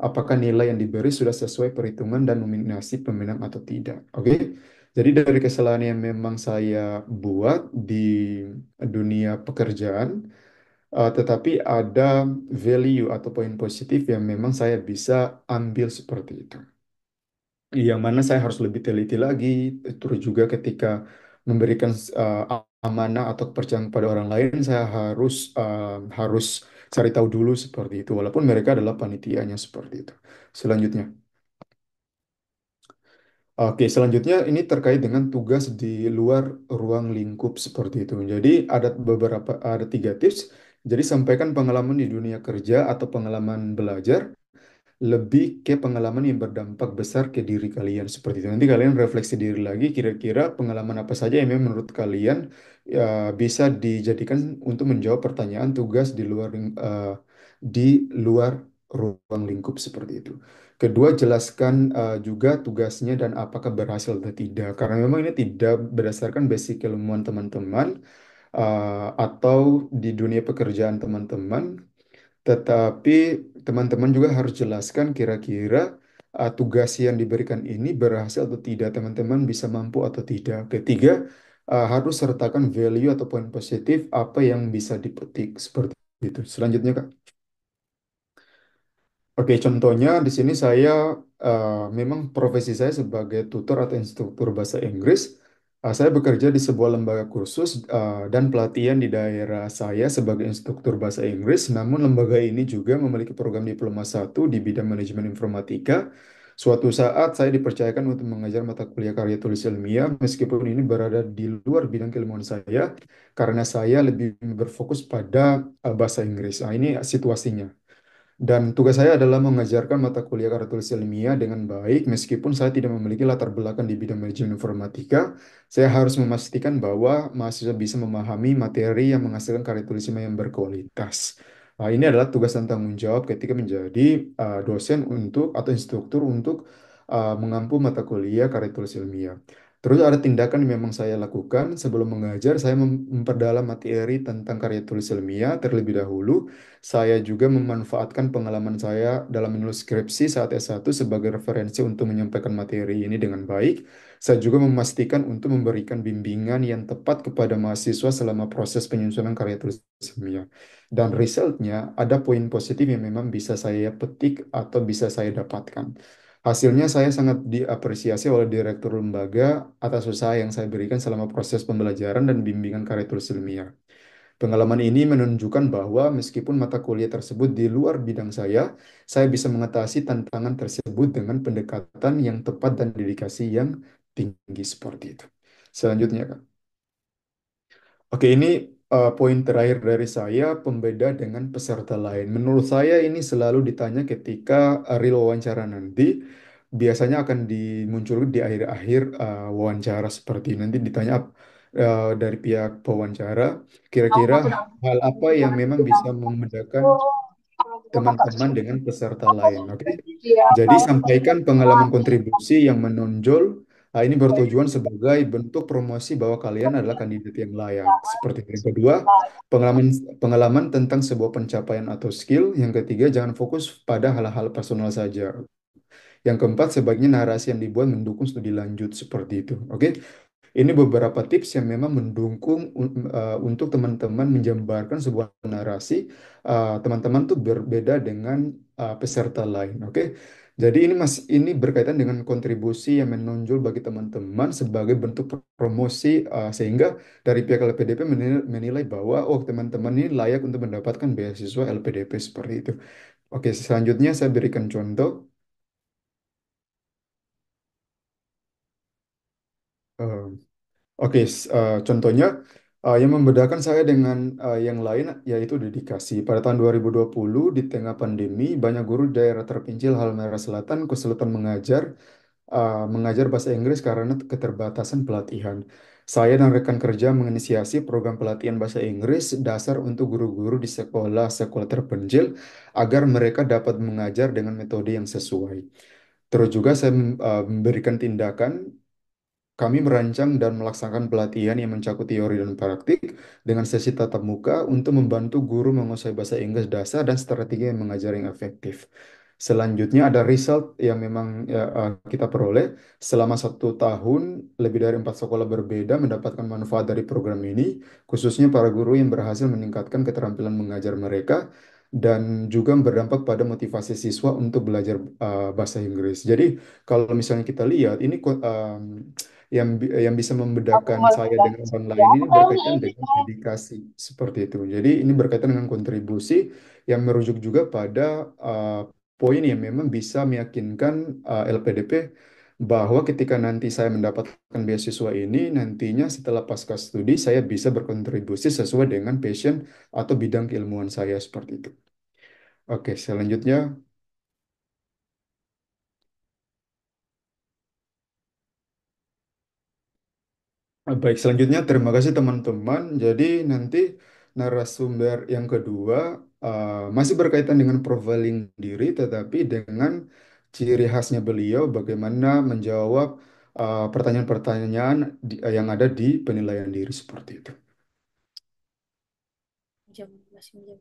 apakah nilai yang diberi sudah sesuai perhitungan dan nominasi pemenang atau tidak. Oke. Jadi dari kesalahan yang memang saya buat di dunia pekerjaan, tetapi ada value atau poin positif yang memang saya bisa ambil seperti itu. Yang mana saya harus lebih teliti lagi, terus juga ketika memberikan amanah atau kepercayaan kepada orang lain, saya harus cari tahu dulu seperti itu, walaupun mereka adalah panitianya seperti itu. Selanjutnya. Oke, selanjutnya ini terkait dengan tugas di luar ruang lingkup seperti itu. Jadi ada 3 tips. Jadi sampaikan pengalaman di dunia kerja atau pengalaman belajar lebih ke pengalaman yang berdampak besar ke diri kalian seperti itu. Nanti kalian refleksi diri lagi kira-kira pengalaman apa saja yang memang menurut kalian bisa dijadikan untuk menjawab pertanyaan tugas di luar ruang lingkup seperti itu. Kedua, jelaskan juga tugasnya dan apakah berhasil atau tidak. Karena memang ini tidak berdasarkan basic ilmuwan teman-teman atau di dunia pekerjaan teman-teman, tetapi teman-teman juga harus jelaskan kira-kira tugas yang diberikan ini berhasil atau tidak, teman-teman bisa mampu atau tidak. Ketiga, harus sertakan value atau poin positif apa yang bisa dipetik seperti itu. Selanjutnya, Kak. Oke, contohnya di sini saya memang profesi saya sebagai tutor atau instruktur bahasa Inggris. Saya bekerja di sebuah lembaga kursus dan pelatihan di daerah saya sebagai instruktur bahasa Inggris. Namun lembaga ini juga memiliki program diploma satu di bidang manajemen informatika. Suatu saat saya dipercayakan untuk mengajar mata kuliah karya tulis ilmiah, meskipun ini berada di luar bidang keilmuan saya, karena saya lebih berfokus pada bahasa Inggris. Nah, ini situasinya. Dan tugas saya adalah mengajarkan mata kuliah karya tulis ilmiah dengan baik, meskipun saya tidak memiliki latar belakang di bidang manajemen informatika. Saya harus memastikan bahwa mahasiswa bisa memahami materi yang menghasilkan karya tulis ilmiah yang berkualitas. Ini adalah tugas dan tanggung jawab ketika menjadi dosen untuk atau instruktur untuk mengampu mata kuliah karya tulis ilmiah. Terus ada tindakan yang memang saya lakukan sebelum mengajar, saya memperdalam materi tentang karya tulis ilmiah terlebih dahulu. Saya juga memanfaatkan pengalaman saya dalam menulis skripsi saat S1 sebagai referensi untuk menyampaikan materi ini dengan baik. Saya juga memastikan untuk memberikan bimbingan yang tepat kepada mahasiswa selama proses penyusunan karya tulis ilmiah. Dan resultnya ada poin positif yang memang bisa saya petik atau bisa saya dapatkan. Hasilnya saya sangat diapresiasi oleh direktur lembaga atas usaha yang saya berikan selama proses pembelajaran dan bimbingan karya tulis ilmiah. Pengalaman ini menunjukkan bahwa meskipun mata kuliah tersebut di luar bidang saya bisa mengatasi tantangan tersebut dengan pendekatan yang tepat dan dedikasi yang tinggi seperti itu. Selanjutnya, Kak. Oke, ini poin terakhir dari saya, pembeda dengan peserta lain. Menurut saya ini selalu ditanya ketika real wawancara nanti. Biasanya akan dimunculkan di akhir-akhir wawancara seperti ini. Nanti ditanya dari pihak pewawancara, kira-kira hal apa yang memang bisa membedakan teman-teman dengan peserta lain. Oke, jadi sampaikan pengalaman kontribusi yang menonjol. Ini bertujuan sebagai bentuk promosi bahwa kalian adalah kandidat yang layak. Seperti itu. Yang kedua, pengalaman pengalaman tentang sebuah pencapaian atau skill. Yang ketiga, jangan fokus pada hal-hal personal saja. Yang keempat, sebaiknya narasi yang dibuat mendukung studi lanjut seperti itu. Oke, ini beberapa tips yang memang mendukung untuk teman-teman menjabarkan sebuah narasi. Teman-teman tuh berbeda dengan peserta lain. Oke, jadi ini berkaitan dengan kontribusi yang menonjol bagi teman-teman sebagai bentuk promosi sehingga dari pihak LPDP menilai bahwa oh teman-teman ini layak untuk mendapatkan beasiswa LPDP seperti itu. Oke, selanjutnya saya berikan contoh. Eh, contohnya yang membedakan saya dengan yang lain yaitu dedikasi. Pada tahun 2020 di tengah pandemi, banyak guru di daerah terpencil Halmahera Selatan kesulitan mengajar bahasa Inggris karena keterbatasan pelatihan. Saya dan rekan kerja menginisiasi program pelatihan bahasa Inggris dasar untuk guru-guru di sekolah-sekolah terpencil agar mereka dapat mengajar dengan metode yang sesuai. Terus juga saya memberikan tindakan kami merancang dan melaksanakan pelatihan yang mencakup teori dan praktik dengan sesi tatap muka untuk membantu guru menguasai bahasa Inggris dasar dan strategi yang mengajar yang efektif. Selanjutnya ada result yang memang kita peroleh selama 1 tahun, lebih dari 4 sekolah berbeda mendapatkan manfaat dari program ini, khususnya para guru yang berhasil meningkatkan keterampilan mengajar mereka dan juga berdampak pada motivasi siswa untuk belajar bahasa Inggris. Jadi kalau misalnya kita lihat ini yang bisa membedakan saya dengan orang lain ini berkaitan dengan dedikasi seperti itu. Jadi ini berkaitan dengan kontribusi yang merujuk juga pada poin yang memang bisa meyakinkan LPDP bahwa ketika nanti saya mendapatkan beasiswa ini, nantinya setelah pasca studi saya bisa berkontribusi sesuai dengan passion atau bidang keilmuan saya seperti itu. Oke, selanjutnya. Baik, selanjutnya terima kasih teman-teman. Jadi nanti narasumber yang kedua masih berkaitan dengan profiling diri, tetapi dengan ciri khasnya beliau bagaimana menjawab pertanyaan-pertanyaan yang ada di penilaian diri seperti itu. Jam, masih jam.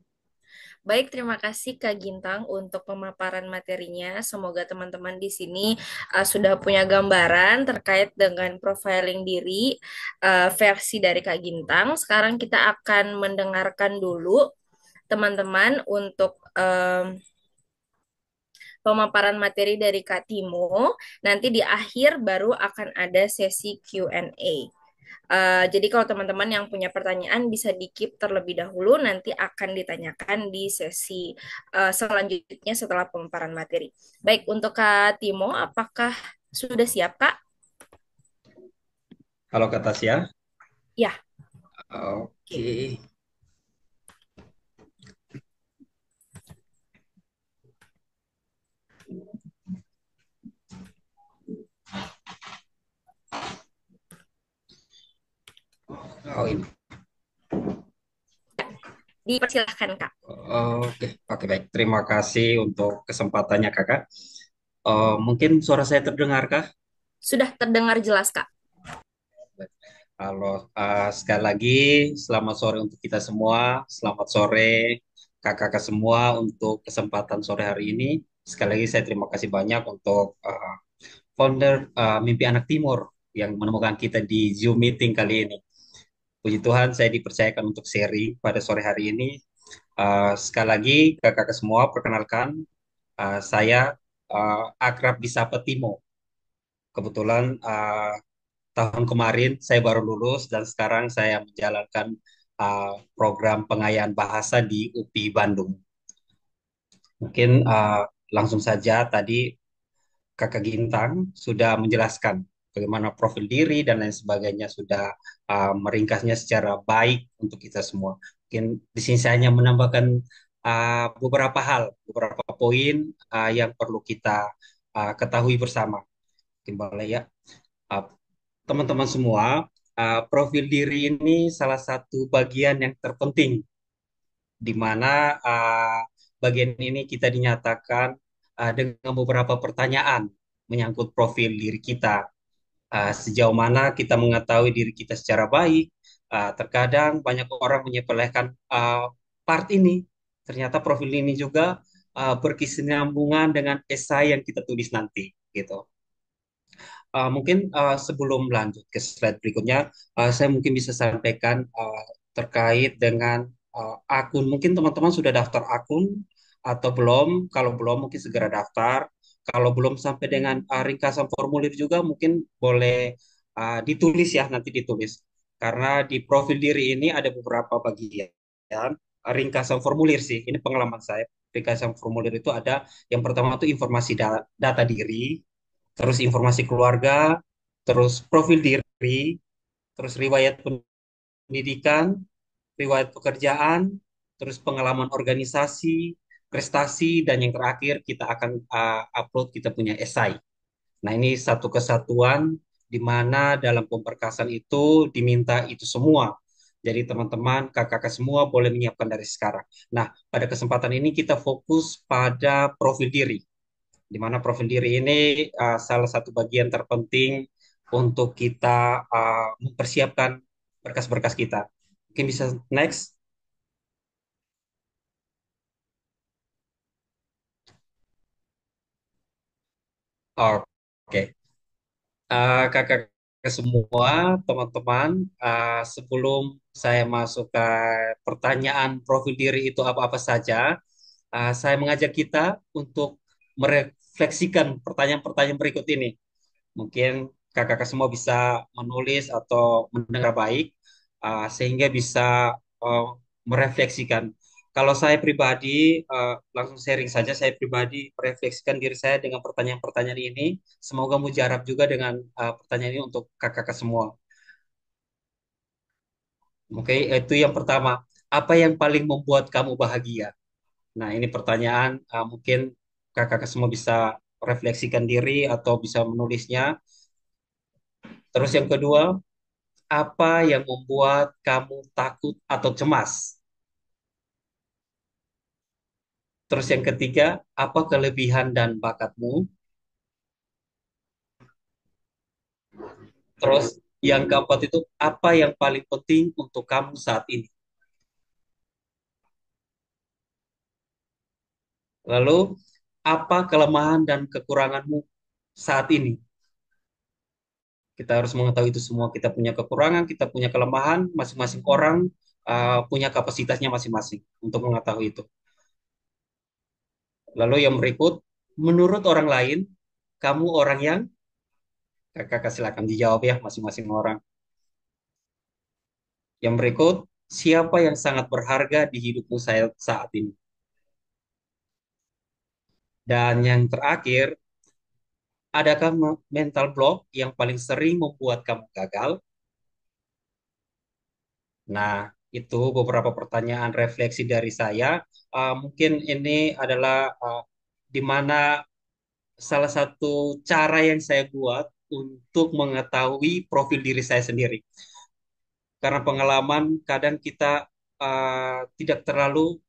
Baik, terima kasih Kak Gintang untuk pemaparan materinya. Semoga teman-teman di sini sudah punya gambaran terkait dengan profiling diri versi dari Kak Gintang. Sekarang kita akan mendengarkan dulu teman-teman untuk pemaparan materi dari Kak Timo. Nanti di akhir baru akan ada sesi Q&A. Jadi kalau teman-teman yang punya pertanyaan bisa di-keep terlebih dahulu, nanti akan ditanyakan di sesi selanjutnya setelah pemaparan materi. Baik, untuk Kak Timo, apakah sudah siap, Kak? Halo Kak Tasya. Ya, Oke. Oh ini. dipersilahkan, Kak. Oke, baik. Terima kasih untuk kesempatannya Kakak. Mungkin suara saya terdengarkah? Sudah terdengar jelas, Kak. Halo, sekali lagi selamat sore untuk kita semua. Selamat sore kakak-kakak semua untuk kesempatan sore hari ini. Sekali lagi saya terima kasih banyak untuk founder Mimpi Anak Timur yang menemukan kita di Zoom meeting kali ini. Puji Tuhan saya dipercayakan untuk sharing pada sore hari ini. Sekali lagi kakak-kakak semua perkenalkan saya akrab disapa Timo. Kebetulan tahun kemarin saya baru lulus dan sekarang saya menjalankan program pengayaan bahasa di UPI Bandung. Mungkin langsung saja tadi Kakak Gintang sudah menjelaskan bagaimana profil diri dan lain sebagainya, sudah meringkasnya secara baik untuk kita semua. Mungkin di sini saya hanya menambahkan beberapa hal, beberapa poin yang perlu kita ketahui bersama. Mungkin boleh ya. Uh, Teman-teman semua, profil diri ini salah satu bagian yang terpenting, di mana bagian ini kita dinyatakan dengan beberapa pertanyaan menyangkut profil diri kita. Sejauh mana kita mengetahui diri kita secara baik, terkadang banyak orang menyepelekan part ini. Ternyata profil ini juga berkesinambungan dengan esai yang kita tulis nanti, gitu. Mungkin sebelum lanjut ke slide berikutnya, saya mungkin bisa sampaikan terkait dengan akun. Mungkin teman-teman sudah daftar akun atau belum? Kalau belum, mungkin segera daftar. Kalau belum sampai dengan ringkasan formulir juga, mungkin boleh ditulis ya, nanti ditulis. Karena di profil diri ini ada beberapa bagian ringkasan formulir sih. Ini pengalaman saya. Ringkasan formulir itu ada yang pertama itu informasi data diri, terus informasi keluarga, terus profil diri, terus riwayat pendidikan, riwayat pekerjaan, terus pengalaman organisasi, prestasi, dan yang terakhir kita akan upload kita punya esai. Nah, ini satu kesatuan di mana dalam pemberkasan itu diminta itu semua. Jadi teman-teman, kakak-kakak semua boleh menyiapkan dari sekarang. Nah, pada kesempatan ini kita fokus pada profil diri, di mana profil diri ini salah satu bagian terpenting untuk kita mempersiapkan berkas-berkas kita. Mungkin bisa next. Oke. Kakak-kakak semua, teman-teman, sebelum saya masuk ke pertanyaan profil diri itu apa-apa saja, saya mengajak kita untuk merefleksikan pertanyaan-pertanyaan berikut ini. Mungkin kakak-kakak semua bisa menulis atau mendengar baik, sehingga bisa uh, merefleksikan. Kalau saya pribadi, langsung sharing saja, saya pribadi merefleksikan diri saya dengan pertanyaan-pertanyaan ini. Semoga mujarab juga dengan pertanyaan ini untuk kakak-kakak semua. Oke, itu yang pertama. Apa yang paling membuat kamu bahagia? Nah, ini pertanyaan mungkin kakak-kakak semua bisa refleksikan diri atau bisa menulisnya. Terus yang kedua, apa yang membuat kamu takut atau cemas? Terus yang ketiga, apa kelebihan dan bakatmu? Terus yang keempat itu apa yang paling penting untuk kamu saat ini. Lalu apa kelemahan dan kekuranganmu saat ini. Kita harus mengetahui itu semua. Kita punya kekurangan, kita punya kelemahan, masing-masing orang punya kapasitasnya masing-masing untuk mengetahui itu. Lalu yang berikut, menurut orang lain, kamu orang yang, kakak silakan dijawab ya masing-masing orang. Yang berikut, siapa yang sangat berharga di hidupmu saya saat ini? Dan yang terakhir, adakah mental block yang paling sering membuat kamu gagal? Nah, itu beberapa pertanyaan refleksi dari saya. Mungkin ini adalah di mana salah satu cara yang saya buat untuk mengetahui profil diri saya sendiri. Karena pengalaman kadang kita tidak terlalu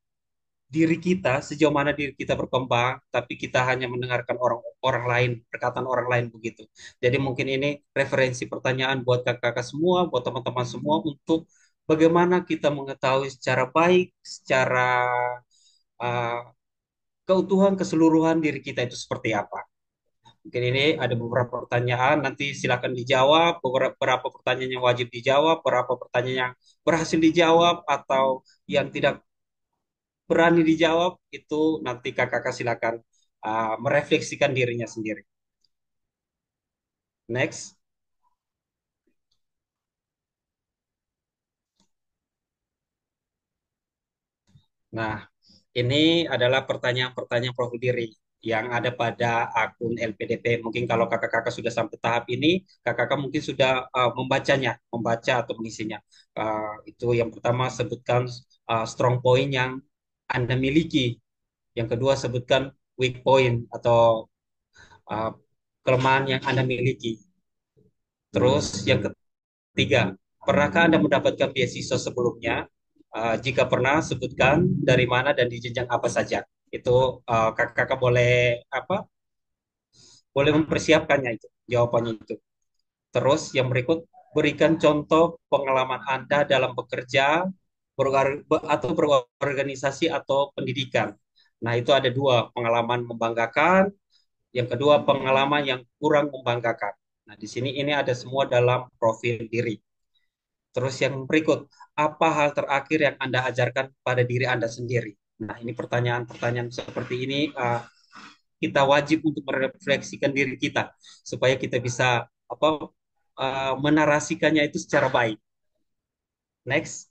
diri kita, sejauh mana diri kita berkembang, tapi kita hanya mendengarkan orang orang lain, perkataan orang lain begitu. Jadi mungkin ini referensi pertanyaan buat kakak-kakak semua, buat teman-teman semua untuk bagaimana kita mengetahui secara baik, secara uh, keutuhan keseluruhan diri kita itu seperti apa. Mungkin ini ada beberapa pertanyaan, nanti silakan dijawab, beberapa pertanyaan yang wajib dijawab, beberapa pertanyaan yang berhasil dijawab, atau yang tidak berani dijawab, itu nanti kakak-kakak silakan merefleksikan dirinya sendiri. Next. Nah, ini adalah pertanyaan-pertanyaan profil diri yang ada pada akun LPDP. Mungkin kalau kakak-kakak sudah sampai tahap ini, kakak-kakak mungkin sudah membaca atau mengisinya. Itu yang pertama sebutkan strong point yang Anda miliki. Yang kedua sebutkan weak point atau uh, kelemahan yang Anda miliki. Terus yang ketiga, pernahkah Anda mendapatkan beasiswa sebelumnya? Jika pernah, sebutkan dari mana dan di jenjang apa saja. Itu kakak-kakak boleh mempersiapkannya itu, jawabannya itu. Terus yang berikut, berikan contoh pengalaman Anda dalam bekerja atau berorganisasi atau pendidikan. Nah, itu ada dua, pengalaman membanggakan, yang kedua pengalaman yang kurang membanggakan. Nah, di sini ini ada semua dalam profil diri. Terus yang berikut, apa hal terakhir yang Anda ajarkan pada diri Anda sendiri? Nah, ini pertanyaan-pertanyaan seperti ini kita wajib untuk merefleksikan diri kita supaya kita bisa menarasikannya itu secara baik. Next.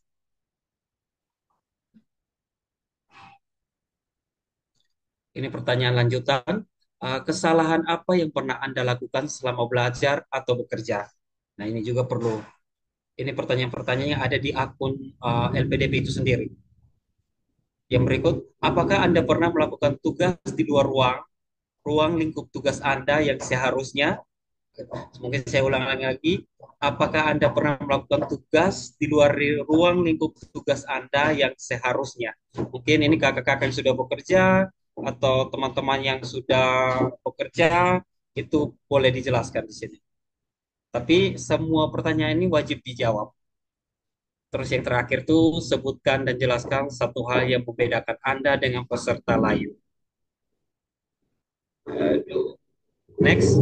Ini pertanyaan lanjutan. Kesalahan apa yang pernah Anda lakukan selama belajar atau bekerja? Nah, ini juga perlu. Ini pertanyaan-pertanyaan yang ada di akun LPDP itu sendiri. Yang berikut, apakah Anda pernah melakukan tugas di luar ruang lingkup tugas Anda yang seharusnya? Mungkin saya ulang lagi. Apakah Anda pernah melakukan tugas di luar ruang lingkup tugas Anda yang seharusnya? Mungkin ini kakak-kakak yang sudah bekerja atau teman-teman yang sudah bekerja, itu boleh dijelaskan di sini. Tapi semua pertanyaan ini wajib dijawab. Terus yang terakhir tuh sebutkan dan jelaskan satu hal yang membedakan Anda dengan peserta lain. Aduh. Next.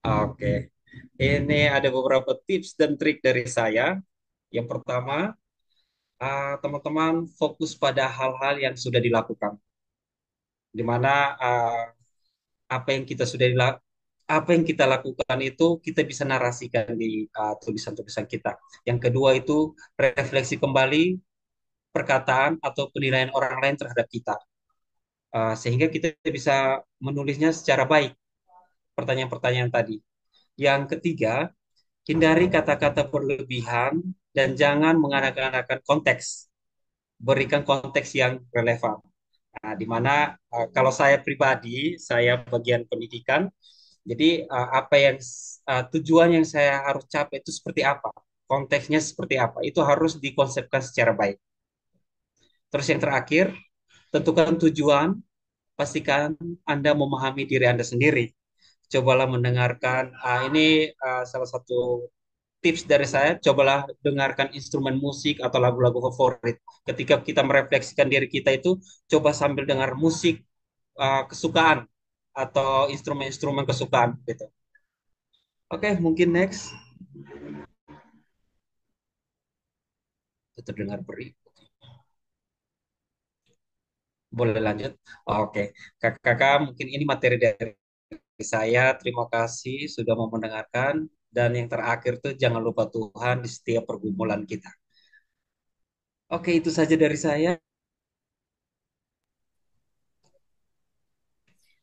Oke. Ini ada beberapa tips dan trik dari saya. Yang pertama, teman-teman fokus pada hal-hal yang sudah dilakukan. Di mana apa yang kita sudah apa yang kita lakukan itu kita bisa narasikan di tulisan-tulisan kita. Yang kedua itu refleksi kembali perkataan atau penilaian orang lain terhadap kita. Sehingga kita bisa menulisnya secara baik, pertanyaan-pertanyaan tadi. Yang ketiga, hindari kata-kata berlebihan dan jangan menggunakan konteks. Berikan konteks yang relevan. Nah, di mana kalau saya pribadi, saya bagian pendidikan, jadi apa yang tujuan yang saya harus capai itu seperti apa, konteksnya seperti apa, itu harus dikonsepkan secara baik. Terus yang terakhir, tentukan tujuan, pastikan Anda memahami diri Anda sendiri. cobalah mendengarkan. Ini salah satu tips dari saya, cobalah dengarkan instrumen musik atau lagu-lagu favorit. Ketika kita merefleksikan diri kita itu, coba sambil dengar musik kesukaan atau instrumen-instrumen kesukaan gitu. Oke, mungkin next. Itu terdengar beri. Boleh lanjut? Oke, kakak-kakak mungkin ini materi dari saya. Terima kasih sudah mau mendengarkan. Dan yang terakhir tuh jangan lupa Tuhan di setiap pergumulan kita. Oke, itu saja dari saya.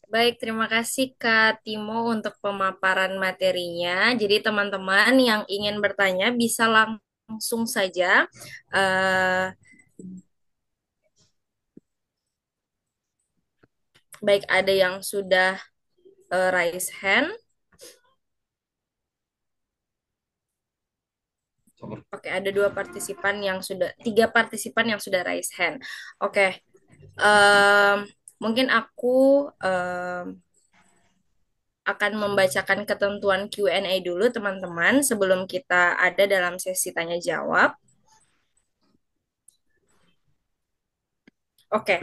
Baik, terima kasih Kak Timo untuk pemaparan materinya. Jadi teman-teman yang ingin bertanya bisa langsung saja eh, baik ada yang sudah raise hand. Oke, ada tiga partisipan yang sudah raise hand. Oke, em, mungkin aku em, akan membacakan ketentuan Q&A dulu teman-teman sebelum kita ada dalam sesi tanya jawab. Oke,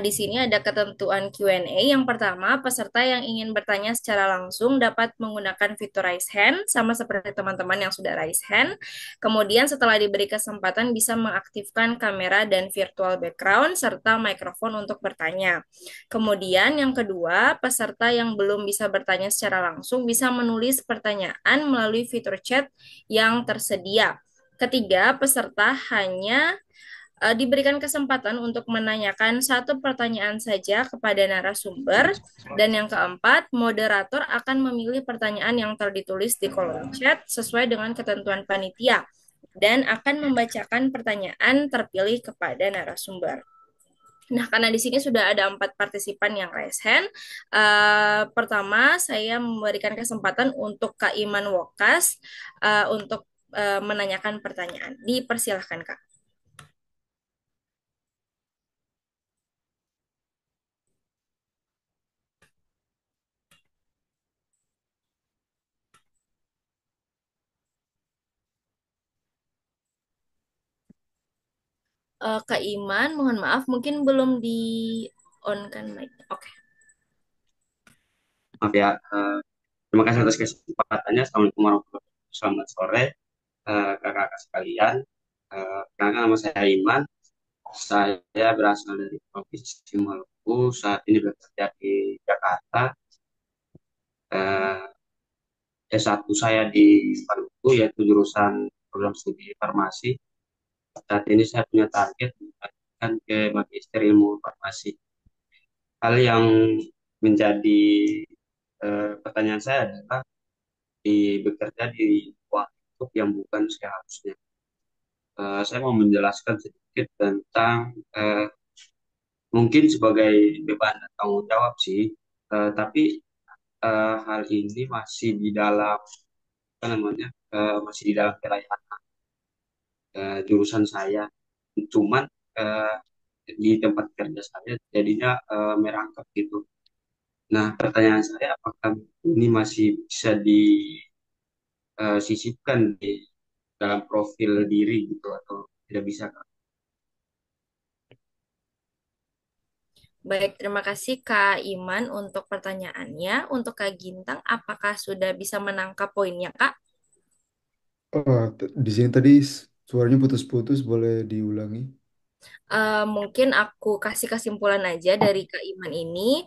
di sini ada ketentuan Q&A. Yang pertama, peserta yang ingin bertanya secara langsung dapat menggunakan fitur raise hand, sama seperti teman-teman yang sudah raise hand. Kemudian setelah diberi kesempatan bisa mengaktifkan kamera dan virtual background, serta mikrofon untuk bertanya. Kemudian yang kedua, peserta yang belum bisa bertanya secara langsung bisa menulis pertanyaan melalui fitur chat yang tersedia. Ketiga, peserta hanya diberikan kesempatan untuk menanyakan satu pertanyaan saja kepada narasumber. Dan yang keempat, moderator akan memilih pertanyaan yang terditulis di kolom chat sesuai dengan ketentuan panitia dan akan membacakan pertanyaan terpilih kepada narasumber. Nah, karena di sini sudah ada 4 partisipan yang raise hand. Pertama, saya memberikan kesempatan untuk Kak Iman Wokas untuk menanyakan pertanyaan. Dipersilahkan, Kak. Kak Iman, mohon maaf, mungkin belum di on kan mic. Oke. Maaf ya, terima kasih atas kesempatannya. Assalamualaikum warahmatullahi wabarakatuh. Selamat sore, kakak-kakak sekalian. Perkenalkan nama saya Iman. Saya berasal dari Provinsi Maluku. Saat ini bekerja di Jakarta. Eh, S1 saya di Maluku, yaitu jurusan program studi farmasi. Saat ini saya punya target melanjutkan ke Magister Ilmu Farmasi. Hal yang menjadi pertanyaan saya adalah bekerja di ruang lingkup yang bukan seharusnya. Saya mau menjelaskan sedikit tentang mungkin sebagai beban dan tanggung jawab sih, tapi hal ini masih di dalam apa namanya, masih di dalam wilayah jurusan saya. Cuman eh, di tempat kerja saya jadinya merangkap gitu. Nah, pertanyaan saya apakah ini masih bisa disisipkan di dalam profil diri gitu atau tidak bisa, Kak? Baik, terima kasih Kak Iman untuk pertanyaannya. Untuk Kak Gintang, apakah sudah bisa menangkap poinnya, Kak? Di sini tadi suaranya putus-putus, boleh diulangi? Mungkin aku kasih kesimpulan aja dari Kak Iman ini.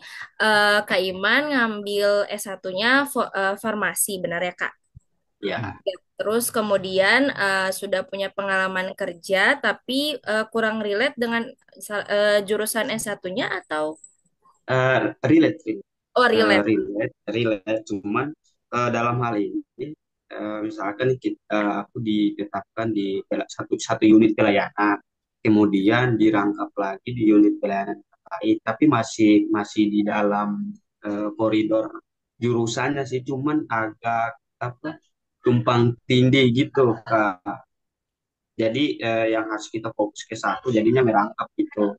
Kak Iman ngambil S1-nya farmasi, benar ya, Kak? Ya, Ya, terus kemudian sudah punya pengalaman kerja, tapi kurang relate dengan jurusan S1-nya atau relate, relate. oh relate? Relate, cuman dalam hal ini misalkan aku ditetapkan di satu satu unit pelayanan, kemudian dirangkap lagi di unit pelayanan lain, tapi masih masih di dalam koridor jurusannya sih, cuman agak apa tumpang tindih gitu, Kak. Jadi yang harus kita fokus ke satu jadinya merangkap gitu.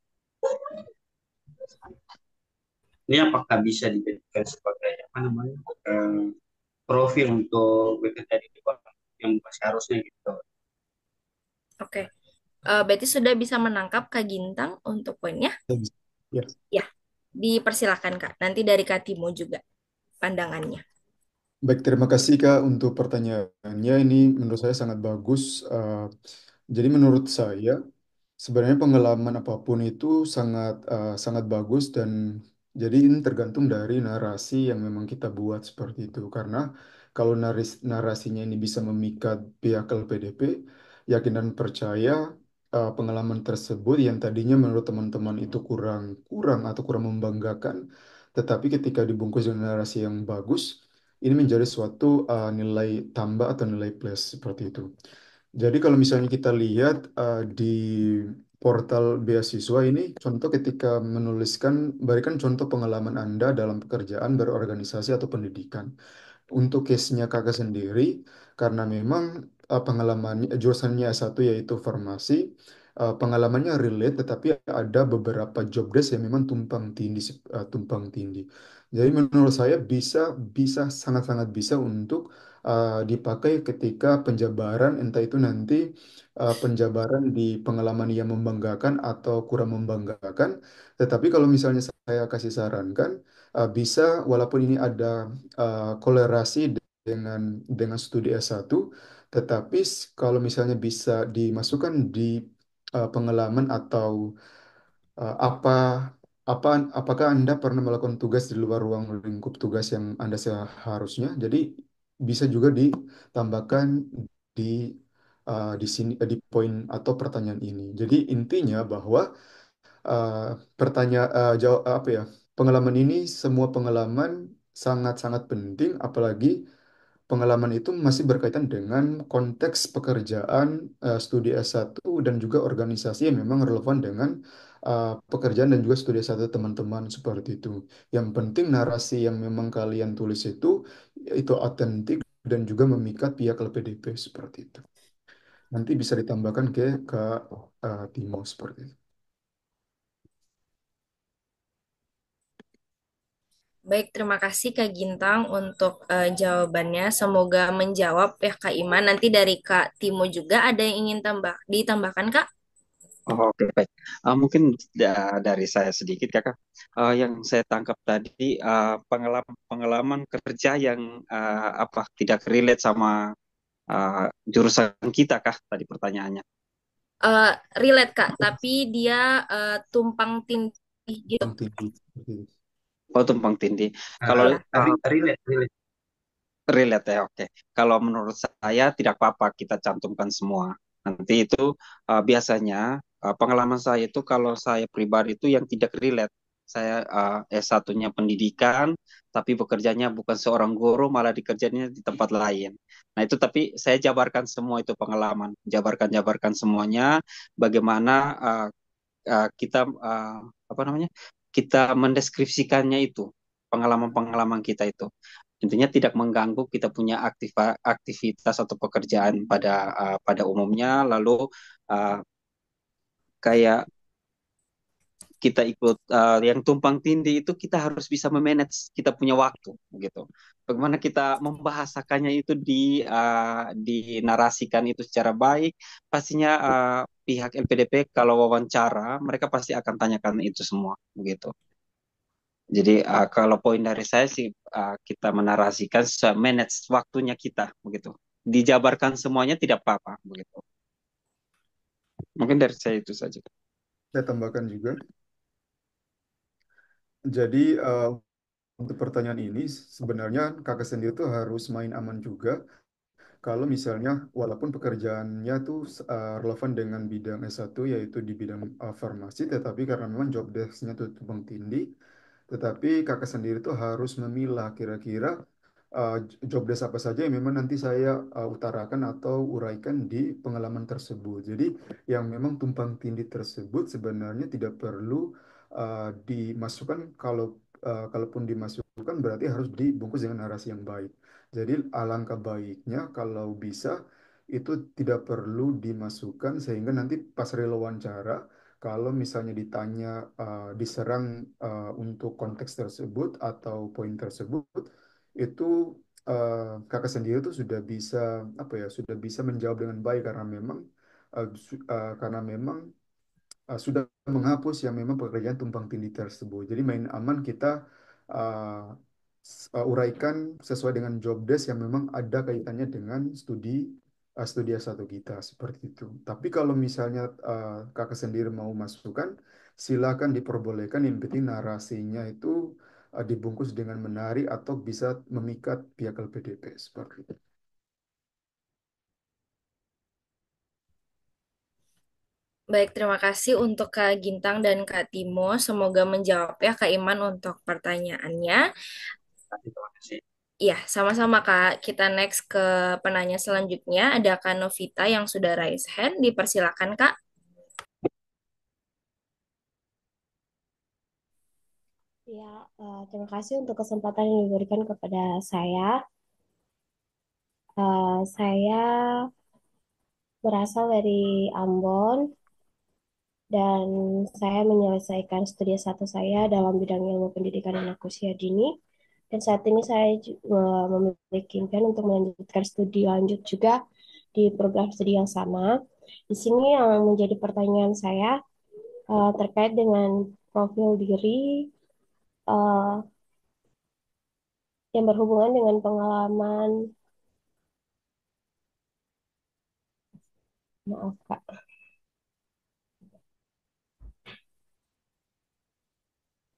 ini apakah bisa dijadikan sebagai apa namanya eh, profil untuk bekerja di luar yang bukan seharusnya gitu. Oke. Berarti sudah bisa menangkap Kak Gintang untuk poinnya? Ya, bisa. Ya. Ya, dipersilakan Kak. Nanti dari Kak Timo juga pandangannya. Baik, terima kasih Kak untuk pertanyaannya. Ini menurut saya sangat bagus. Jadi menurut saya sebenarnya pengalaman apapun itu sangat bagus dan jadi ini tergantung dari narasi yang memang kita buat seperti itu. Karena kalau narasinya ini bisa memikat pihak LPDP, yakin dan percaya pengalaman tersebut yang tadinya menurut teman-teman itu kurang kurang atau kurang membanggakan, tetapi ketika dibungkus dengan narasi yang bagus, ini menjadi suatu nilai tambah atau nilai plus seperti itu. Jadi kalau misalnya kita lihat di portal beasiswa ini, contoh ketika menuliskan, berikan contoh pengalaman Anda dalam pekerjaan, berorganisasi atau pendidikan. Untuk case-nya kakak sendiri, karena memang pengalamannya, jurusannya S1 yaitu farmasi, pengalamannya relate, tetapi ada beberapa job desk yang memang tumpang tindih. Jadi menurut saya bisa, bisa sangat-sangat bisa untuk dipakai ketika penjabaran, entah itu nanti penjabaran di pengalaman yang membanggakan atau kurang membanggakan. Tetapi kalau misalnya saya kasih sarankan, bisa walaupun ini ada kolerasi dengan studi S1, tetapi kalau misalnya bisa dimasukkan di pengalaman atau apa apa apakah Anda pernah melakukan tugas di luar ruang lingkup tugas yang Anda seharusnya? Jadi bisa juga ditambahkan di di sini di poin atau pertanyaan ini. Jadi intinya bahwa uh, jawab apa ya, pengalaman ini, semua pengalaman sangat-sangat penting, apalagi pengalaman itu masih berkaitan dengan konteks pekerjaan, studi S1 dan juga organisasi yang memang relevan dengan pekerjaan dan juga studi S1 teman-teman seperti itu. Yang penting narasi yang memang kalian tulis itu otentik dan juga memikat pihak LPDP seperti itu. Nanti bisa ditambahkan ke Timo seperti itu. Baik, terima kasih Kak Gintang untuk jawabannya. Semoga menjawab ya Kak Iman. Nanti dari Kak Timo juga ada yang ingin ditambahkan Kak? Oh, oke, baik. Mungkin dari saya sedikit, Kakak. Yang saya tangkap tadi pengalaman kerja yang apa tidak relate sama jurusan kita, Kah? Tadi pertanyaannya. Eh, Relate Kak, tapi dia tumpang tindih gitu. Bang Timo seperti itu. Oh, tumpang tindih. Kalau Ya. Tapi relate, relate. relate ya, oke. Kalau menurut saya tidak apa-apa kita cantumkan semua. Nanti itu biasanya pengalaman saya itu kalau saya pribadi itu yang tidak relate. Saya S1-nya pendidikan, tapi bekerjanya bukan seorang guru, malah dikerjanya di tempat lain. Nah itu tapi saya jabarkan semua itu pengalaman, jabarkan semuanya, bagaimana kita apa namanya, kita mendeskripsikannya itu pengalaman-pengalaman kita itu intinya tidak mengganggu kita punya aktivitas atau pekerjaan pada umumnya lalu uh, kayak kita ikut yang tumpang tindih itu kita harus bisa memanage kita punya waktu gitu. Bagaimana kita membahasakannya itu dinarasikan itu secara baik, pastinya pihak LPDP kalau wawancara mereka pasti akan tanyakan itu semua begitu. Jadi kalau poin dari saya sih kita menarasikan manage waktunya kita begitu. Dijabarkan semuanya tidak apa-apa begitu. Mungkin dari saya itu saja. Saya tambahkan juga. Jadi untuk pertanyaan ini sebenarnya kakak sendiri tuh harus main aman juga. Kalau misalnya walaupun pekerjaannya tuh relevan dengan bidang S1 yaitu di bidang farmasi, tetapi karena memang job desk-nya tuh tumpang tindih, tetapi kakak sendiri tuh harus memilah kira-kira job desk apa saja yang memang nanti saya utarakan atau uraikan di pengalaman tersebut. Jadi yang memang tumpang tindih tersebut sebenarnya tidak perlu dimasukkan, kalaupun dimasukkan berarti harus dibungkus dengan narasi yang baik. Jadi alangkah baiknya kalau bisa itu tidak perlu dimasukkan sehingga nanti pas real wawancara Kalau misalnya ditanya diserang untuk konteks tersebut atau poin tersebut, itu kakak sendiri tuh sudah bisa apa ya, sudah bisa menjawab dengan baik karena memang sudah menghapus yang memang pekerjaan tumpang tindih tersebut. Jadi main aman kita uh, uraikan sesuai dengan job desk yang memang ada kaitannya dengan studi S1 kita seperti itu. Tapi kalau misalnya kakak sendiri mau masukkan, silakan diperbolehkan. Yang penting narasinya itu dibungkus dengan menarik atau bisa memikat pihak LPDP seperti itu. Baik, terima kasih untuk Kak Gintang dan Kak Timo. Semoga menjawab ya Kak Iman untuk pertanyaannya. Terima kasih. Ya, sama-sama Kak. Kita next ke penanya selanjutnya. Ada Kak Novita yang sudah raise hand. Dipersilakan Kak. Ya, terima kasih untuk kesempatan yang diberikan kepada saya. Saya berasal dari Ambon dan saya menyelesaikan studi S1 saya dalam bidang ilmu pendidikan anak usia dini. Dan saat ini saya memiliki impian untuk melanjutkan studi lanjut juga di program studi yang sama. Di sini yang menjadi pertanyaan saya terkait dengan profil diri eh, yang berhubungan dengan pengalaman. Maaf, Kak.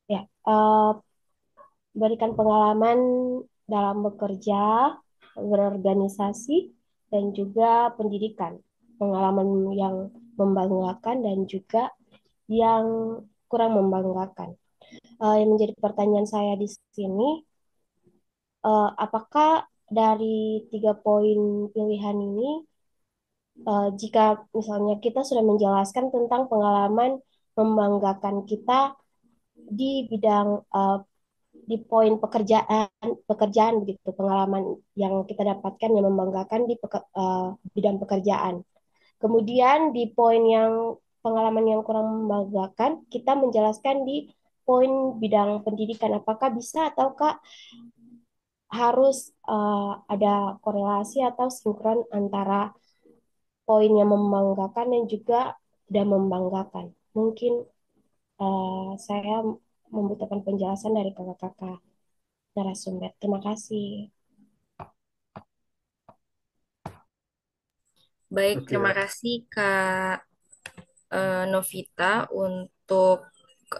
Ya, berikan pengalaman dalam bekerja, berorganisasi, dan juga pendidikan. Pengalaman yang membanggakan dan juga yang kurang membanggakan. Yang menjadi pertanyaan saya di sini, apakah dari 3 poin pilihan ini, jika misalnya kita sudah menjelaskan tentang pengalaman membanggakan kita di bidang di poin pekerjaan begitu, pengalaman yang kita dapatkan yang membanggakan di bidang pekerjaan. Kemudian di poin yang pengalaman yang kurang membanggakan, kita menjelaskan di poin bidang pendidikan. Apakah bisa ataukah harus ada korelasi atau sinkron antara poin yang membanggakan dan juga tidak membanggakan? Mungkin saya membutuhkan penjelasan dari kakak-kakak narasumber. Terima kasih. Baik, Oke, terima kasih Kak Novita untuk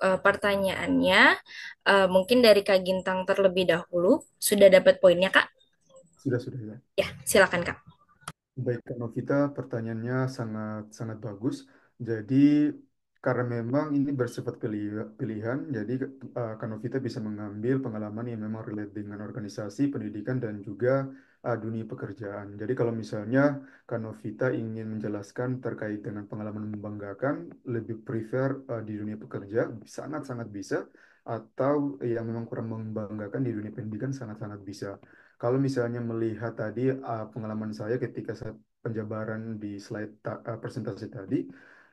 pertanyaannya. Mungkin dari Kak Gintang terlebih dahulu. Sudah dapat poinnya Kak? sudah ya. Ya, silakan Kak. Baik, Kak Novita, pertanyaannya sangat sangat bagus. Jadi, karena memang ini bersifat pilihan, jadi Kak Novita bisa mengambil pengalaman yang memang relate dengan organisasi, pendidikan, dan juga dunia pekerjaan. Jadi, kalau misalnya Kak Novita ingin menjelaskan terkait dengan pengalaman membanggakan, lebih prefer di dunia pekerja, sangat-sangat bisa, atau yang memang kurang membanggakan di dunia pendidikan, sangat-sangat bisa. Kalau misalnya melihat tadi pengalaman saya ketika saya penjabaran di slide presentasi tadi,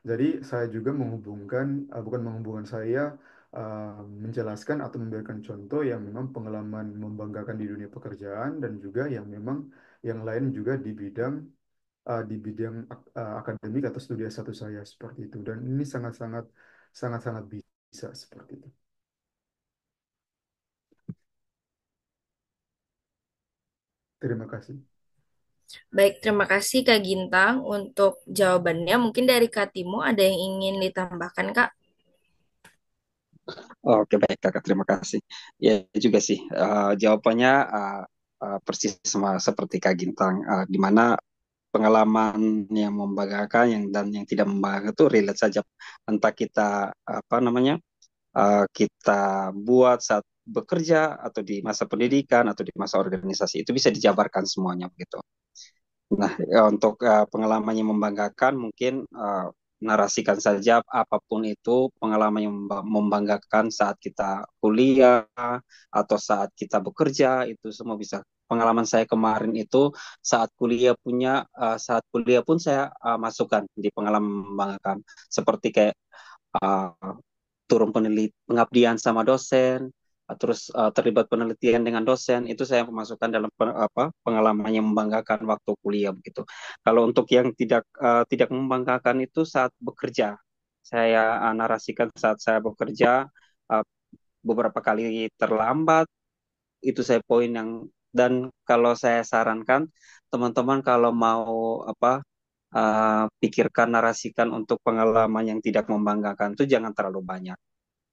jadi saya juga menghubungkan, bukan menghubungkan saya menjelaskan atau memberikan contoh yang memang pengalaman membanggakan di dunia pekerjaan dan juga yang memang yang lain juga di bidang akademik atau studi S1 saya seperti itu. Dan ini sangat-sangat bisa seperti itu. Terima kasih. Baik, terima kasih Kak Gintang untuk jawabannya. Mungkin dari Kak Timo ada yang ingin ditambahkan Kak? Oke, baik Kakak, terima kasih. Ya juga sih, jawabannya persis sama seperti Kak Gintang, di mana pengalaman yang membanggakan dan yang tidak membanggakan itu relate saja. Entah kita apa namanya kita buat saat bekerja atau di masa pendidikan atau di masa organisasi itu bisa dijabarkan semuanya begitu. Nah, untuk pengalaman yang membanggakan mungkin narasikan saja apapun itu pengalaman yang membanggakan saat kita kuliah atau saat kita bekerja itu semua bisa. Pengalaman saya kemarin itu saat kuliah pun saya masukkan di pengalaman membanggakan seperti kayak uh, turun pengabdian sama dosen, terus terlibat penelitian dengan dosen, itu saya masukkan dalam pengalaman yang membanggakan waktu kuliah begitu. Kalau untuk yang tidak membanggakan itu saat bekerja, saya narasikan saat saya bekerja uh, beberapa kali terlambat, itu saya poin yang, dan kalau saya sarankan teman-teman kalau mau pikirkan narasikan untuk pengalaman yang tidak membanggakan itu jangan terlalu banyak.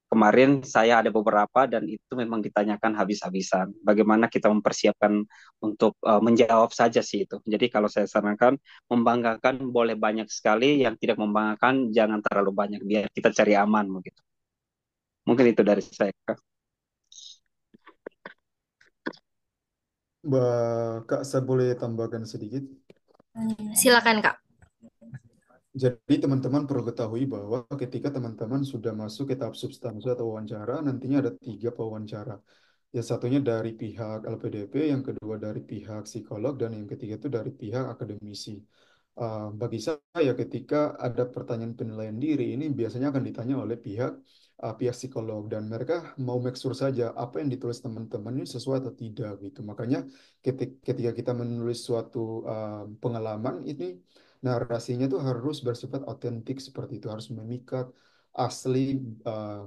Kemarin saya ada beberapa dan itu memang ditanyakan habis-habisan. Bagaimana kita mempersiapkan untuk menjawab saja sih itu. Jadi kalau saya sarankan membanggakan boleh banyak sekali, yang tidak membanggakan jangan terlalu banyak biar kita cari aman begitu. Mungkin itu dari saya, Kak. Kak, saya boleh tambahkan sedikit? Silakan, Kak. Jadi teman-teman perlu ketahui bahwa ketika teman-teman sudah masuk ke tahap substansi atau wawancara, nantinya ada 3 pewawancara. Yang satunya dari pihak LPDP, yang kedua dari pihak psikolog, dan yang ketiga itu dari pihak akademisi. Bagi saya ketika ada pertanyaan penilaian diri ini biasanya akan ditanya oleh pihak psikolog, dan mereka mau make sure saja apa yang ditulis teman-teman ini sesuai atau tidak gitu. Makanya ketika kita menulis suatu pengalaman ini, narasinya tuh harus bersifat otentik seperti itu, harus memikat asli, uh,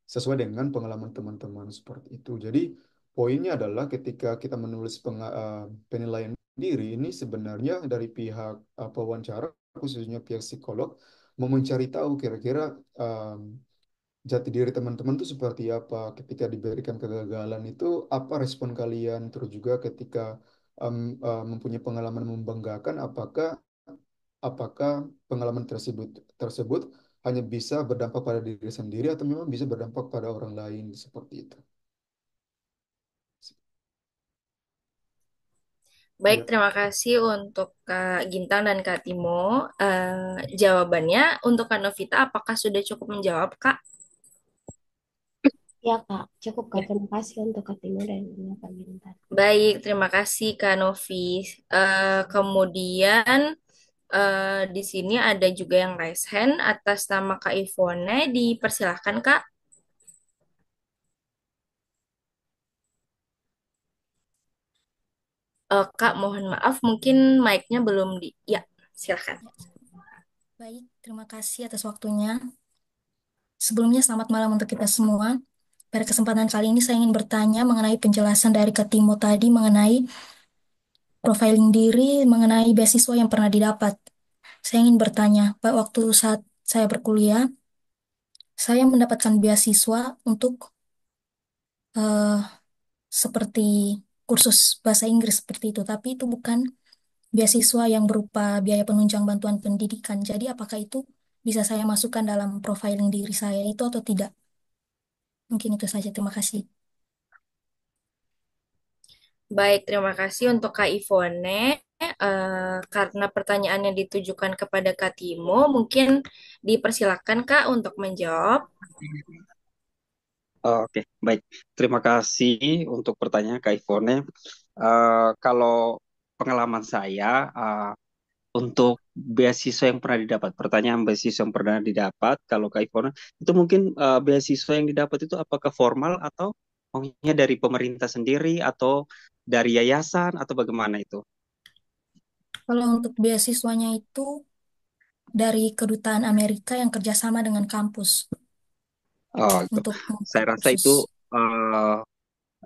sesuai dengan pengalaman teman-teman seperti itu. Jadi poinnya adalah ketika kita menulis penilaian diri ini sebenarnya dari pihak pewawancara, khususnya pihak psikolog, mau mencari tahu kira-kira jati diri teman-teman itu seperti apa ketika diberikan kegagalan itu, apa respon kalian, terus juga ketika mempunyai pengalaman membanggakan, apakah pengalaman tersebut tersebut hanya bisa berdampak pada diri sendiri atau memang bisa berdampak pada orang lain seperti itu. Baik, Ya, terima kasih untuk Kak Gintang dan Kak Timo. Jawabannya untuk Kak Novita, apakah sudah cukup menjawab, Kak? Ya, Kak. Cukup, Kak. Terima kasih untuk Kak Timo dan Kak Gintan. Baik, terima kasih Kak Novi. Kemudian di sini ada juga yang raise hand atas nama Kak Ivone. Dipersilahkan, Kak. Kak, mohon maaf, mungkin mic-nya belum di... Ya, silakan. Baik, terima kasih atas waktunya. Sebelumnya selamat malam untuk kita semua. Pada kesempatan kali ini saya ingin bertanya mengenai penjelasan dari Kak Timo tadi mengenai profiling diri, mengenai beasiswa yang pernah didapat. Saya ingin bertanya, waktu saat saya berkuliah, saya mendapatkan beasiswa untuk eh, seperti kursus bahasa Inggris seperti itu, tapi itu bukan beasiswa yang berupa biaya penunjang bantuan pendidikan. Jadi apakah itu bisa saya masukkan dalam profiling diri saya itu atau tidak? Mungkin itu saja. Terima kasih. Baik, terima kasih untuk Kak Ivone. Karena pertanyaannya ditujukan kepada Kak Timo, mungkin dipersilakan Kak untuk menjawab. Oke, baik. Terima kasih untuk pertanyaan Kak Ivone. Kalau pengalaman saya untuk beasiswa yang pernah didapat, pertanyaan beasiswa yang pernah didapat, kalau Kak Ivone, itu mungkin beasiswa yang didapat itu apakah formal atau maunya dari pemerintah sendiri atau dari yayasan atau bagaimana itu? Kalau untuk beasiswanya itu dari Kedutaan Amerika yang kerjasama dengan kampus Oh, itu. untuk Saya rasa kursus. itu eh,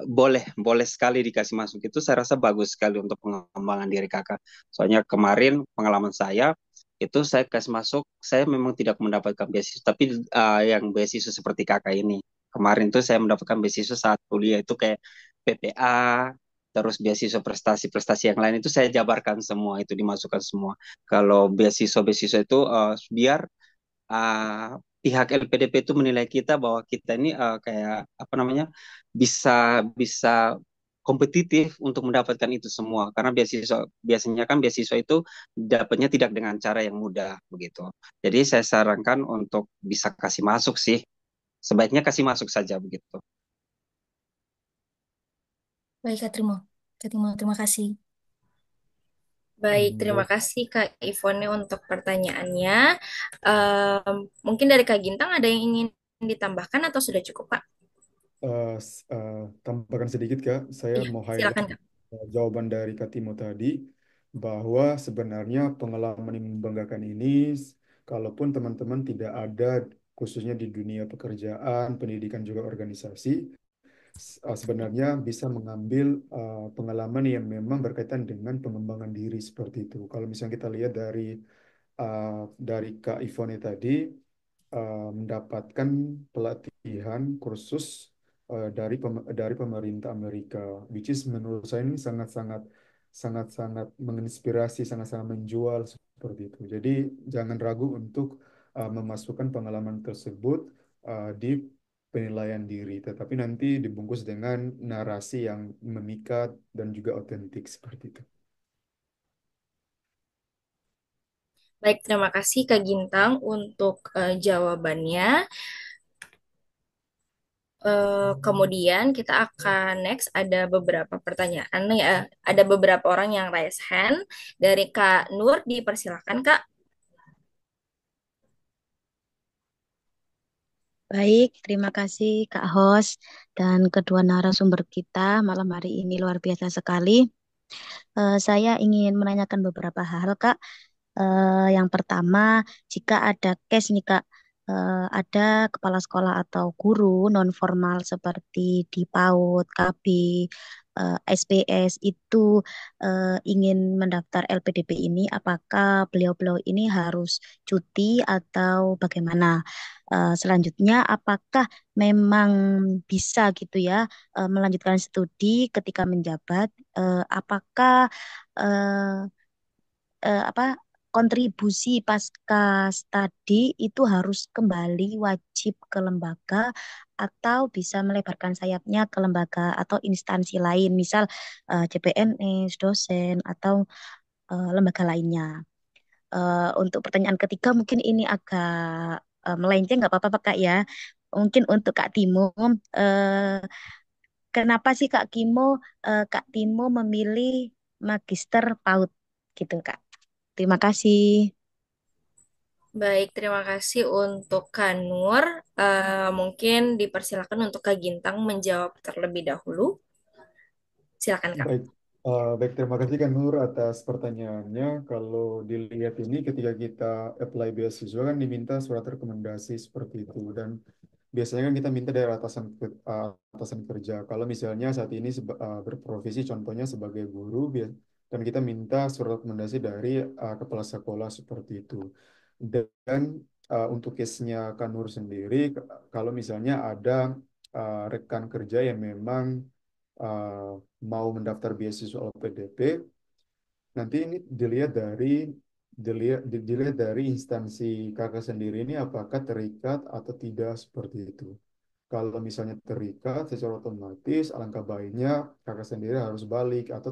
boleh, boleh sekali dikasih masuk. Itu saya rasa bagus sekali untuk pengembangan diri kakak. Soalnya kemarin pengalaman saya, itu saya kasih masuk, saya memang tidak mendapatkan beasiswa, tapi yang beasiswa seperti kakak ini. Kemarin tuh saya mendapatkan beasiswa saat kuliah itu kayak PPA, terus beasiswa prestasi-prestasi yang lain itu saya jabarkan semua, itu dimasukkan semua. Kalau beasiswa-beasiswa itu biar pihak LPDP itu menilai kita bahwa kita ini kayak apa namanya bisa bisa kompetitif untuk mendapatkan itu semua, karena beasiswa biasanya kan beasiswa itu dapatnya tidak dengan cara yang mudah begitu. Jadi saya sarankan untuk bisa kasih masuk sih, sebaiknya kasih masuk saja begitu. Baik, Kak Trimo. Kak Timo, terima kasih. Baik, terima Baik, kasih Kak Ivone untuk pertanyaannya. Mungkin dari Kak Gintang ada yang ingin ditambahkan atau sudah cukup, Kak? tambahkan sedikit Kak, saya Iya, mau silakan highlight Kak. jawaban dari Kak Timo tadi bahwa sebenarnya pengalaman yang membanggakan ini, kalaupun teman-teman tidak ada khususnya di dunia pekerjaan, pendidikan juga organisasi, sebenarnya bisa mengambil pengalaman yang memang berkaitan dengan pengembangan diri seperti itu. Kalau misalnya kita lihat dari Kak Ivone tadi mendapatkan pelatihan kursus dari pemerintah Amerika, which is menurut saya ini sangat-sangat menginspirasi, sangat-sangat menjual seperti itu. Jadi jangan ragu untuk memasukkan pengalaman tersebut di penilaian diri, tetapi nanti dibungkus dengan narasi yang memikat dan juga otentik seperti itu. Baik, terima kasih Kak Gintang untuk jawabannya. Kemudian kita akan next ada beberapa pertanyaan ya. Ada beberapa orang yang raise hand. Dari Kak Nur, dipersilakan Kak. Baik, terima kasih Kak Host dan kedua narasumber kita malam hari ini luar biasa sekali. Saya ingin menanyakan beberapa hal, Kak. Yang pertama, jika ada case nih Kak, ada kepala sekolah atau guru non formal seperti di PAUD, KB, SPS itu ingin mendaftar LPDP ini, apakah beliau-beliau ini harus cuti atau bagaimana? Selanjutnya, apakah memang bisa gitu ya melanjutkan studi ketika menjabat? Apakah eh, apa kontribusi pasca studi itu harus kembali wajib ke lembaga atau bisa melebarkan sayapnya ke lembaga atau instansi lain, misal CPNS, dosen atau lembaga lainnya. Untuk pertanyaan ketiga mungkin ini agak melenceng, nggak apa-apa Kak ya. Mungkin untuk Kak Timo, eh, kenapa sih Kak Timo memilih Magister PAUD gitu Kak? Terima kasih. Baik, terima kasih untuk Kak Nur. Mungkin dipersilakan untuk Kak Gintang menjawab terlebih dahulu. Silakan Kak. Baik, baik, terima kasih kan Nur atas pertanyaannya. Kalau dilihat ini ketika kita apply beasiswa kan diminta surat rekomendasi seperti itu, dan biasanya kan kita minta dari atasan kerja. Kalau misalnya saat ini berprofesi contohnya sebagai guru, dan kita minta surat rekomendasi dari kepala sekolah seperti itu. Dan untuk case-nya Kanur sendiri, kalau misalnya ada rekan kerja yang memang uh, mau mendaftar beasiswa LPDP, nanti ini dilihat dari instansi kakak sendiri ini apakah terikat atau tidak seperti itu. Kalau misalnya terikat, secara otomatis alangkah baiknya kakak sendiri harus balik atau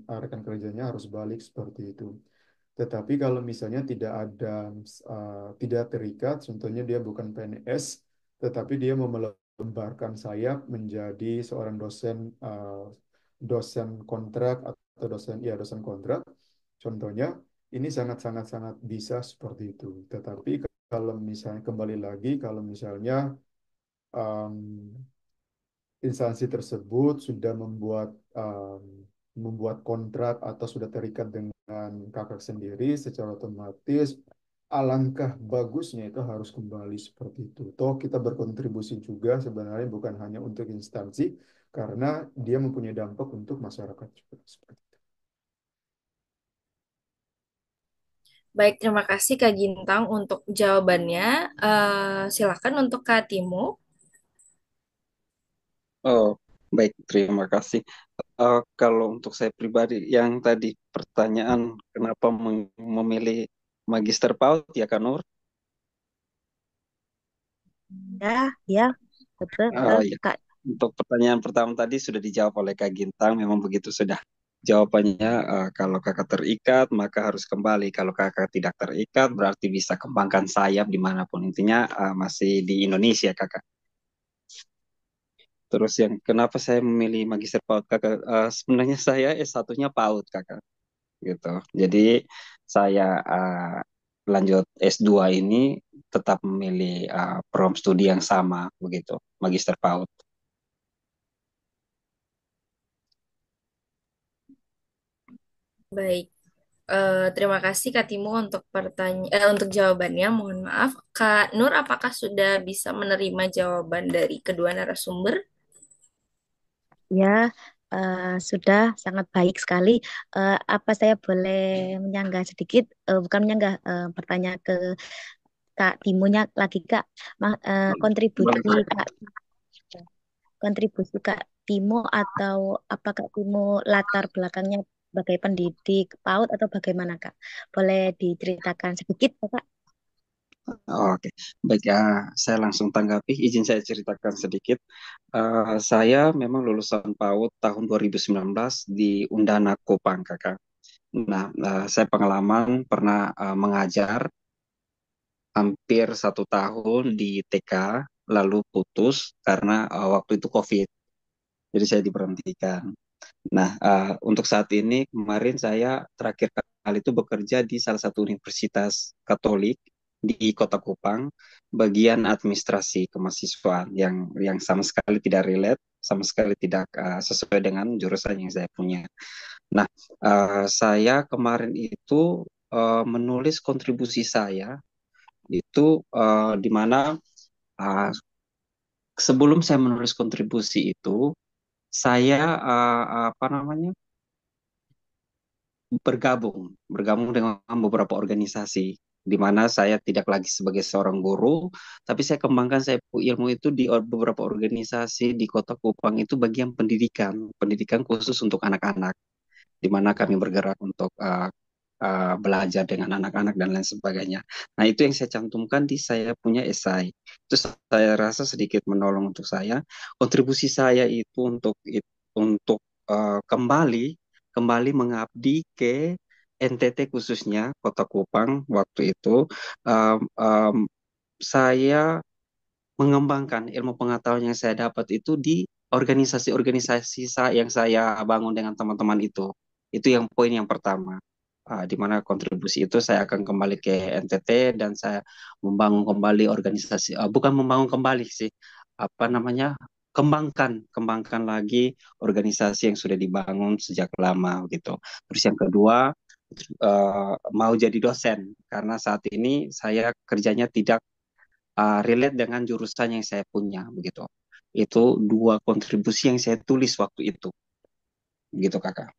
rekan kerjanya harus balik seperti itu. Tetapi kalau misalnya tidak terikat, contohnya dia bukan PNS, tetapi dia mau melembarkan sayap menjadi seorang dosen kontrak atau dosen kontrak, contohnya ini sangat bisa seperti itu. Tetapi kalau misalnya kembali lagi, kalau misalnya um, instansi tersebut sudah membuat kontrak atau sudah terikat dengan kakak sendiri, secara otomatis alangkah bagusnya itu harus kembali seperti itu. Toh kita berkontribusi juga sebenarnya bukan hanya untuk instansi, karena dia mempunyai dampak untuk masyarakat juga seperti itu. Baik, terima kasih Kak Gintang untuk jawabannya. Silakan untuk Kak Timo. Oh, baik, terima kasih. Kalau untuk saya pribadi, yang tadi pertanyaan kenapa memilih Magister PAUD ya Kak Nur? Ya, ya, betul, betul, Ya. Kak. Untuk pertanyaan pertama tadi sudah dijawab oleh Kak Gintang, memang begitu sudah. Jawabannya, kalau kakak terikat maka harus kembali. Kalau kakak tidak terikat berarti bisa kembangkan sayap dimanapun. Intinya masih di Indonesia kakak. Terus yang kenapa saya memilih Magister PAUD kakak? Sebenarnya saya S1-nya PAUD kakak. gitu. Jadi saya lanjut S2 ini tetap memilih program studi yang sama begitu, Magister PAUD. Baik. Terima kasih Kak Timo untuk untuk jawabannya. Mohon maaf, Kak Nur, apakah sudah bisa menerima jawaban dari kedua narasumber? Ya, sudah sangat baik sekali. Apa saya boleh menyanggah sedikit? Bukan menyanggah, bertanya ke Kak Timonya lagi Kak. Boleh, Kontribusi boleh. Kak, kontribusi Kak Timo atau apa Kak Timo latar belakangnya sebagai pendidik PAUD atau bagaimana Kak? Boleh diceritakan sedikit Kak? Oke, baik ya, saya langsung tanggapi. Izin saya ceritakan sedikit. Saya memang lulusan PAUD tahun 2019 di Undana Kupang, Kakak. Nah, saya pengalaman pernah mengajar hampir 1 tahun di TK, lalu putus karena waktu itu COVID. Jadi saya diberhentikan. Nah, untuk saat ini kemarin saya terakhir kali itu bekerja di salah satu universitas Katolik di Kota Kupang, bagian administrasi kemahasiswaan yang sama sekali tidak relate, sama sekali tidak sesuai dengan jurusan yang saya punya. Nah, saya kemarin itu menulis kontribusi saya itu di mana uh, sebelum saya menulis kontribusi itu saya apa namanya bergabung dengan beberapa organisasi di mana saya tidak lagi sebagai seorang guru, tapi saya kembangkan saya ilmu itu di beberapa organisasi di Kota Kupang itu bagian pendidikan, pendidikan khusus untuk anak-anak, di mana kami bergerak untuk belajar dengan anak-anak dan lain sebagainya. Nah, itu yang saya cantumkan di saya punya esai. Itu saya rasa sedikit menolong untuk saya. Kontribusi saya itu untuk kembali mengabdi ke NTT khususnya Kota Kupang waktu itu. Um, um, saya mengembangkan ilmu pengetahuan yang saya dapat itu di organisasi-organisasi yang saya bangun dengan teman-teman itu. Itu yang poin yang pertama. Di mana kontribusi itu saya akan kembali ke NTT dan saya membangun kembali organisasi, bukan membangun kembali sih, apa namanya, kembangkan lagi organisasi yang sudah dibangun sejak lama gitu. Terus yang kedua, mau jadi dosen karena saat ini saya kerjanya tidak relate dengan jurusan yang saya punya begitu. Itu dua kontribusi yang saya tulis waktu itu, gitu Kakak.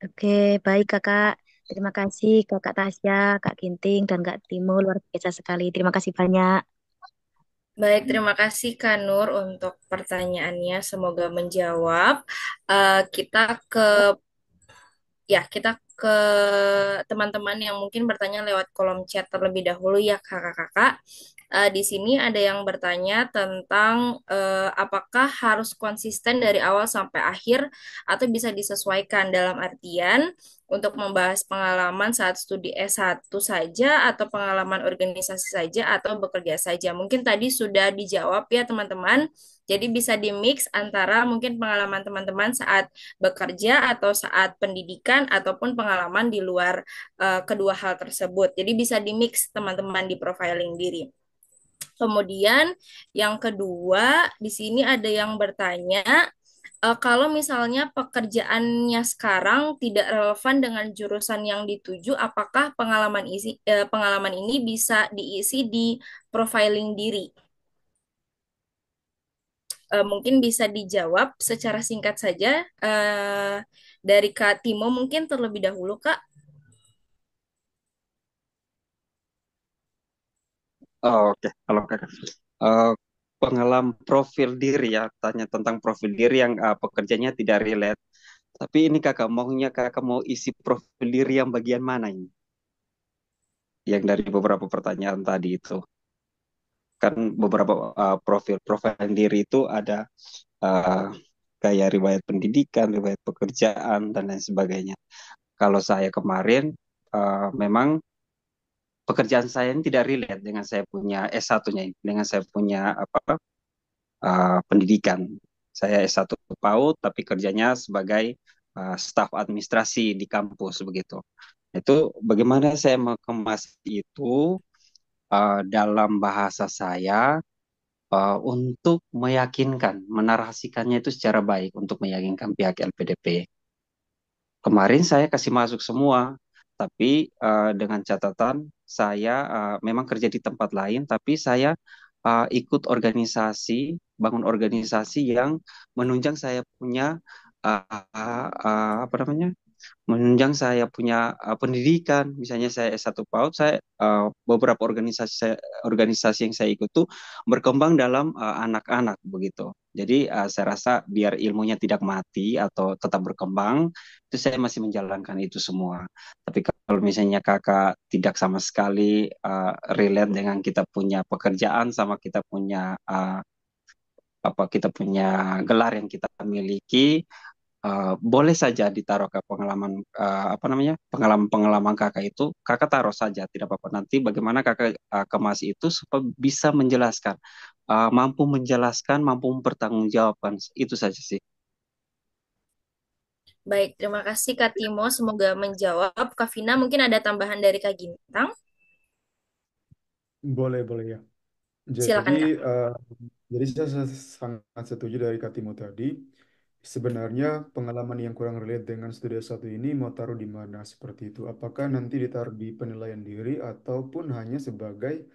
Oke, baik Kakak. Terima kasih Kakak Tasya, Kak Ginting, dan Kak Timo. Luar biasa sekali. Terima kasih banyak. Baik, terima kasih Kak Nur untuk pertanyaannya. Semoga menjawab. Kita ke kita ke teman-teman yang mungkin bertanya lewat kolom chat terlebih dahulu ya kakak-kakak. Di sini ada yang bertanya tentang apakah harus konsisten dari awal sampai akhir atau bisa disesuaikan dalam artian untuk membahas pengalaman saat studi S1 saja atau pengalaman organisasi saja atau bekerja saja. Mungkin tadi sudah dijawab ya teman-teman. Jadi bisa di-mix antara mungkin pengalaman teman-teman saat bekerja atau saat pendidikan ataupun pengalaman di luar kedua hal tersebut. Jadi bisa di-mix teman-teman di profiling diri. Kemudian yang kedua, di sini ada yang bertanya, kalau misalnya pekerjaannya sekarang tidak relevan dengan jurusan yang dituju, apakah pengalaman ini bisa diisi di profiling diri? Mungkin bisa dijawab secara singkat saja dari Kak Timo mungkin terlebih dahulu, Kak. Oke, kalau Kakak Eh, pengalaman profil diri ya, tanya tentang profil diri yang pekerjaannya tidak relate. Tapi ini kakak mau isi profil diri yang bagian mana ini? Yang dari beberapa pertanyaan tadi itu. Kan beberapa profil diri itu ada uh, kayak riwayat pendidikan, riwayat pekerjaan, dan lain sebagainya. Kalau saya kemarin memang pekerjaan saya ini tidak relate dengan saya punya S1-nya ini, dengan saya punya pendidikan. Saya S1 PAUD tapi kerjanya sebagai staf administrasi di kampus begitu. Itu bagaimana saya mengemas itu dalam bahasa saya untuk meyakinkan, menarasikannya itu secara baik untuk meyakinkan pihak LPDP. Kemarin saya kasih masuk semua, tapi dengan catatan saya memang kerja di tempat lain, tapi saya ikut organisasi, bangun organisasi yang menunjang saya punya apa namanya, menunjang saya punya pendidikan. Misalnya saya S1 PAUD, saya beberapa organisasi yang saya ikut tuh berkembang dalam anak-anak begitu. Jadi saya rasa biar ilmunya tidak mati atau tetap berkembang, itu saya masih menjalankan itu semua. Tapi kalau misalnya kakak tidak sama sekali relate dengan kita punya pekerjaan sama kita punya kita punya gelar yang kita miliki, boleh saja ditaruh ke pengalaman apa namanya, pengalaman-pengalaman kakak itu kakak taruh saja tidak apa-apa, nanti bagaimana kakak kemas itu supaya bisa menjelaskan, mampu menjelaskan, mampu mempertanggungjawabkan, itu saja sih. Baik, terima kasih Kak Timo. Semoga menjawab. Kak Vina, mungkin ada tambahan dari Kak Gintang? Boleh, boleh ya. Jadi, Silakan Kak. eh, jadi saya sangat setuju dari Kak Timo tadi. Sebenarnya pengalaman yang kurang relate dengan studi satu ini mau taruh di mana seperti itu. Apakah nanti ditaruh di penilaian diri ataupun hanya sebagai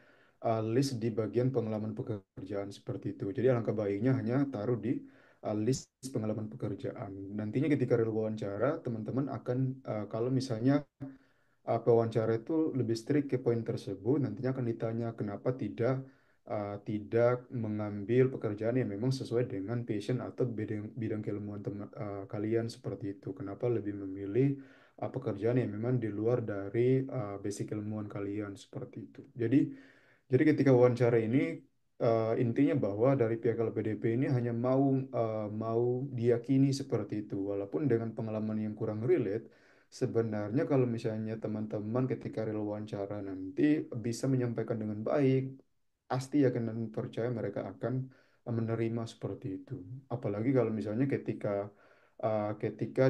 list di bagian pengalaman pekerjaan seperti itu. Jadi alangkah baiknya hanya taruh di list pengalaman pekerjaan. Nantinya ketika real wawancara, teman-teman akan kalau misalnya pewawancara itu lebih strict ke poin tersebut. Nantinya akan ditanya kenapa tidak mengambil pekerjaan yang memang sesuai dengan passion atau bidang, bidang keilmuan kalian seperti itu. Kenapa lebih memilih pekerjaan yang memang di luar dari basic ilmuwan kalian seperti itu. Jadi ketika wawancara ini intinya bahwa dari pihak LPDP ini hanya mau diyakini seperti itu, walaupun dengan pengalaman yang kurang relate. Sebenarnya kalau misalnya teman-teman ketika real wawancara nanti bisa menyampaikan dengan baik, pasti yakin dan percaya mereka akan menerima seperti itu. Apalagi kalau misalnya ketika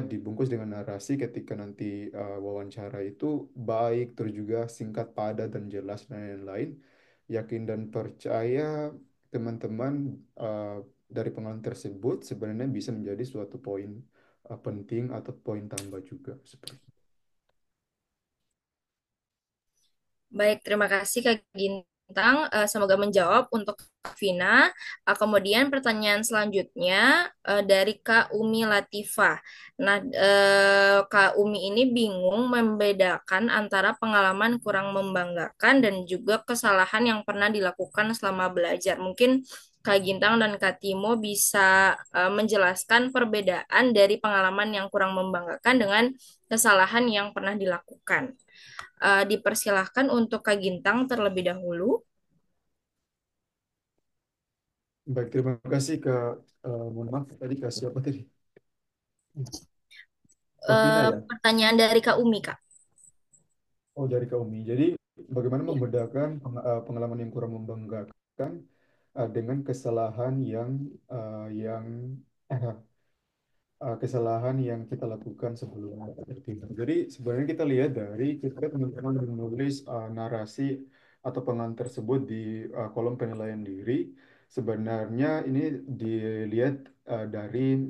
dibungkus dengan narasi, ketika nanti wawancara itu baik, terus juga singkat, padat dan jelas dan lain-lain, yakin dan percaya teman-teman dari pengalaman tersebut sebenarnya bisa menjadi suatu poin penting atau poin tambah juga seperti itu. Baik, terima kasih Kak Gintang. Semoga menjawab untuk Kak Vina. Kemudian pertanyaan selanjutnya dari Kak Umi Latifah. Nah, Kak Umi ini bingung membedakan antara pengalaman kurang membanggakan dan juga kesalahan yang pernah dilakukan selama belajar. Mungkin Kak Gintang dan Kak Timo bisa menjelaskan perbedaan dari pengalaman yang kurang membanggakan dengan kesalahan yang pernah dilakukan. Dipersilahkan untuk Kak Gintang terlebih dahulu. Baik, terima kasih Kak. Mohon maaf tadi Kak siapa tadi? Kak Vina ya? Pertanyaan dari Kak Umi, Kak. Oh, dari Kak Umi. Jadi bagaimana Iya. membedakan pengalaman yang kurang membanggakan dengan kesalahan yang kesalahan yang kita lakukan sebelumnya seperti itu. Jadi sebenarnya kita lihat dari kita teman-teman menulis narasi atau pengalaman tersebut di kolom penilaian diri. Sebenarnya ini dilihat dari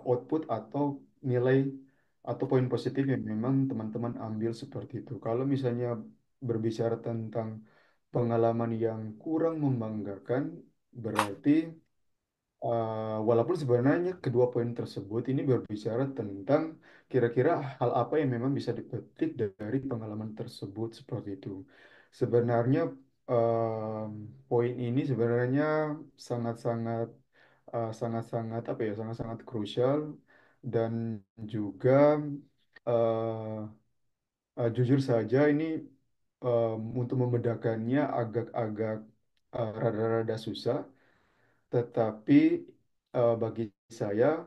output atau nilai atau poin positif yang memang teman-teman ambil seperti itu. Kalau misalnya berbicara tentang pengalaman yang kurang membanggakan, berarti walaupun sebenarnya kedua poin tersebut ini berbicara tentang kira-kira hal apa yang memang bisa dipetik dari pengalaman tersebut seperti itu. Sebenarnya poin ini sebenarnya sangat-sangat sangat-sangat apa ya, sangat-sangat krusial dan juga eh, jujur saja ini untuk membedakannya agak-agak rada-rada susah. Tetapi bagi saya,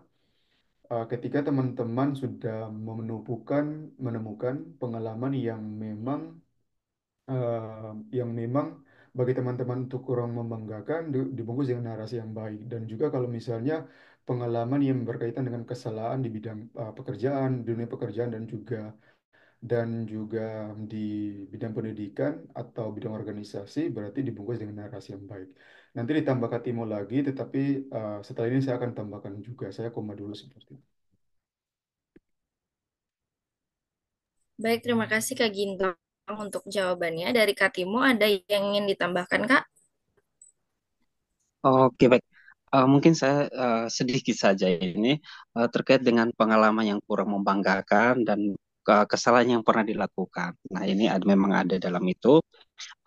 ketika teman-teman sudah menemukan pengalaman yang memang bagi teman-teman itu kurang membanggakan, dibungkus dengan narasi yang baik. Dan juga kalau misalnya pengalaman yang berkaitan dengan kesalahan di bidang pekerjaan, dunia pekerjaan dan juga di bidang pendidikan atau bidang organisasi berarti dibungkus dengan narasi yang baik. Nanti ditambah Katimo lagi, tetapi setelah ini saya akan tambahkan juga. Saya koma dulu seperti itu. Baik, terima kasih Kak Gintang untuk jawabannya. Dari Kak Timo, ada yang ingin ditambahkan, Kak? Oke, baik. Mungkin saya sedikit saja ini terkait dengan pengalaman yang kurang membanggakan dan kesalahan yang pernah dilakukan. Nah, ini memang ada dalam itu.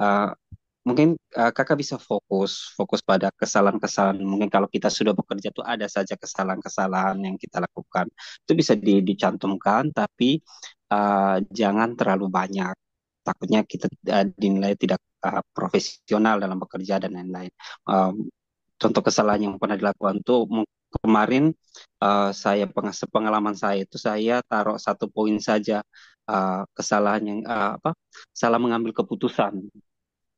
Uh, Mungkin kakak bisa fokus pada kesalahan-kesalahan. Mungkin kalau kita sudah bekerja tuh ada saja kesalahan-kesalahan yang kita lakukan. Itu bisa dicantumkan, tapi jangan terlalu banyak. Takutnya kita dinilai tidak profesional dalam bekerja dan lain-lain. Contoh kesalahan yang pernah dilakukan tuh kemarin saya pengalaman saya itu saya taruh 1 poin saja kesalahan yang apa salah mengambil keputusan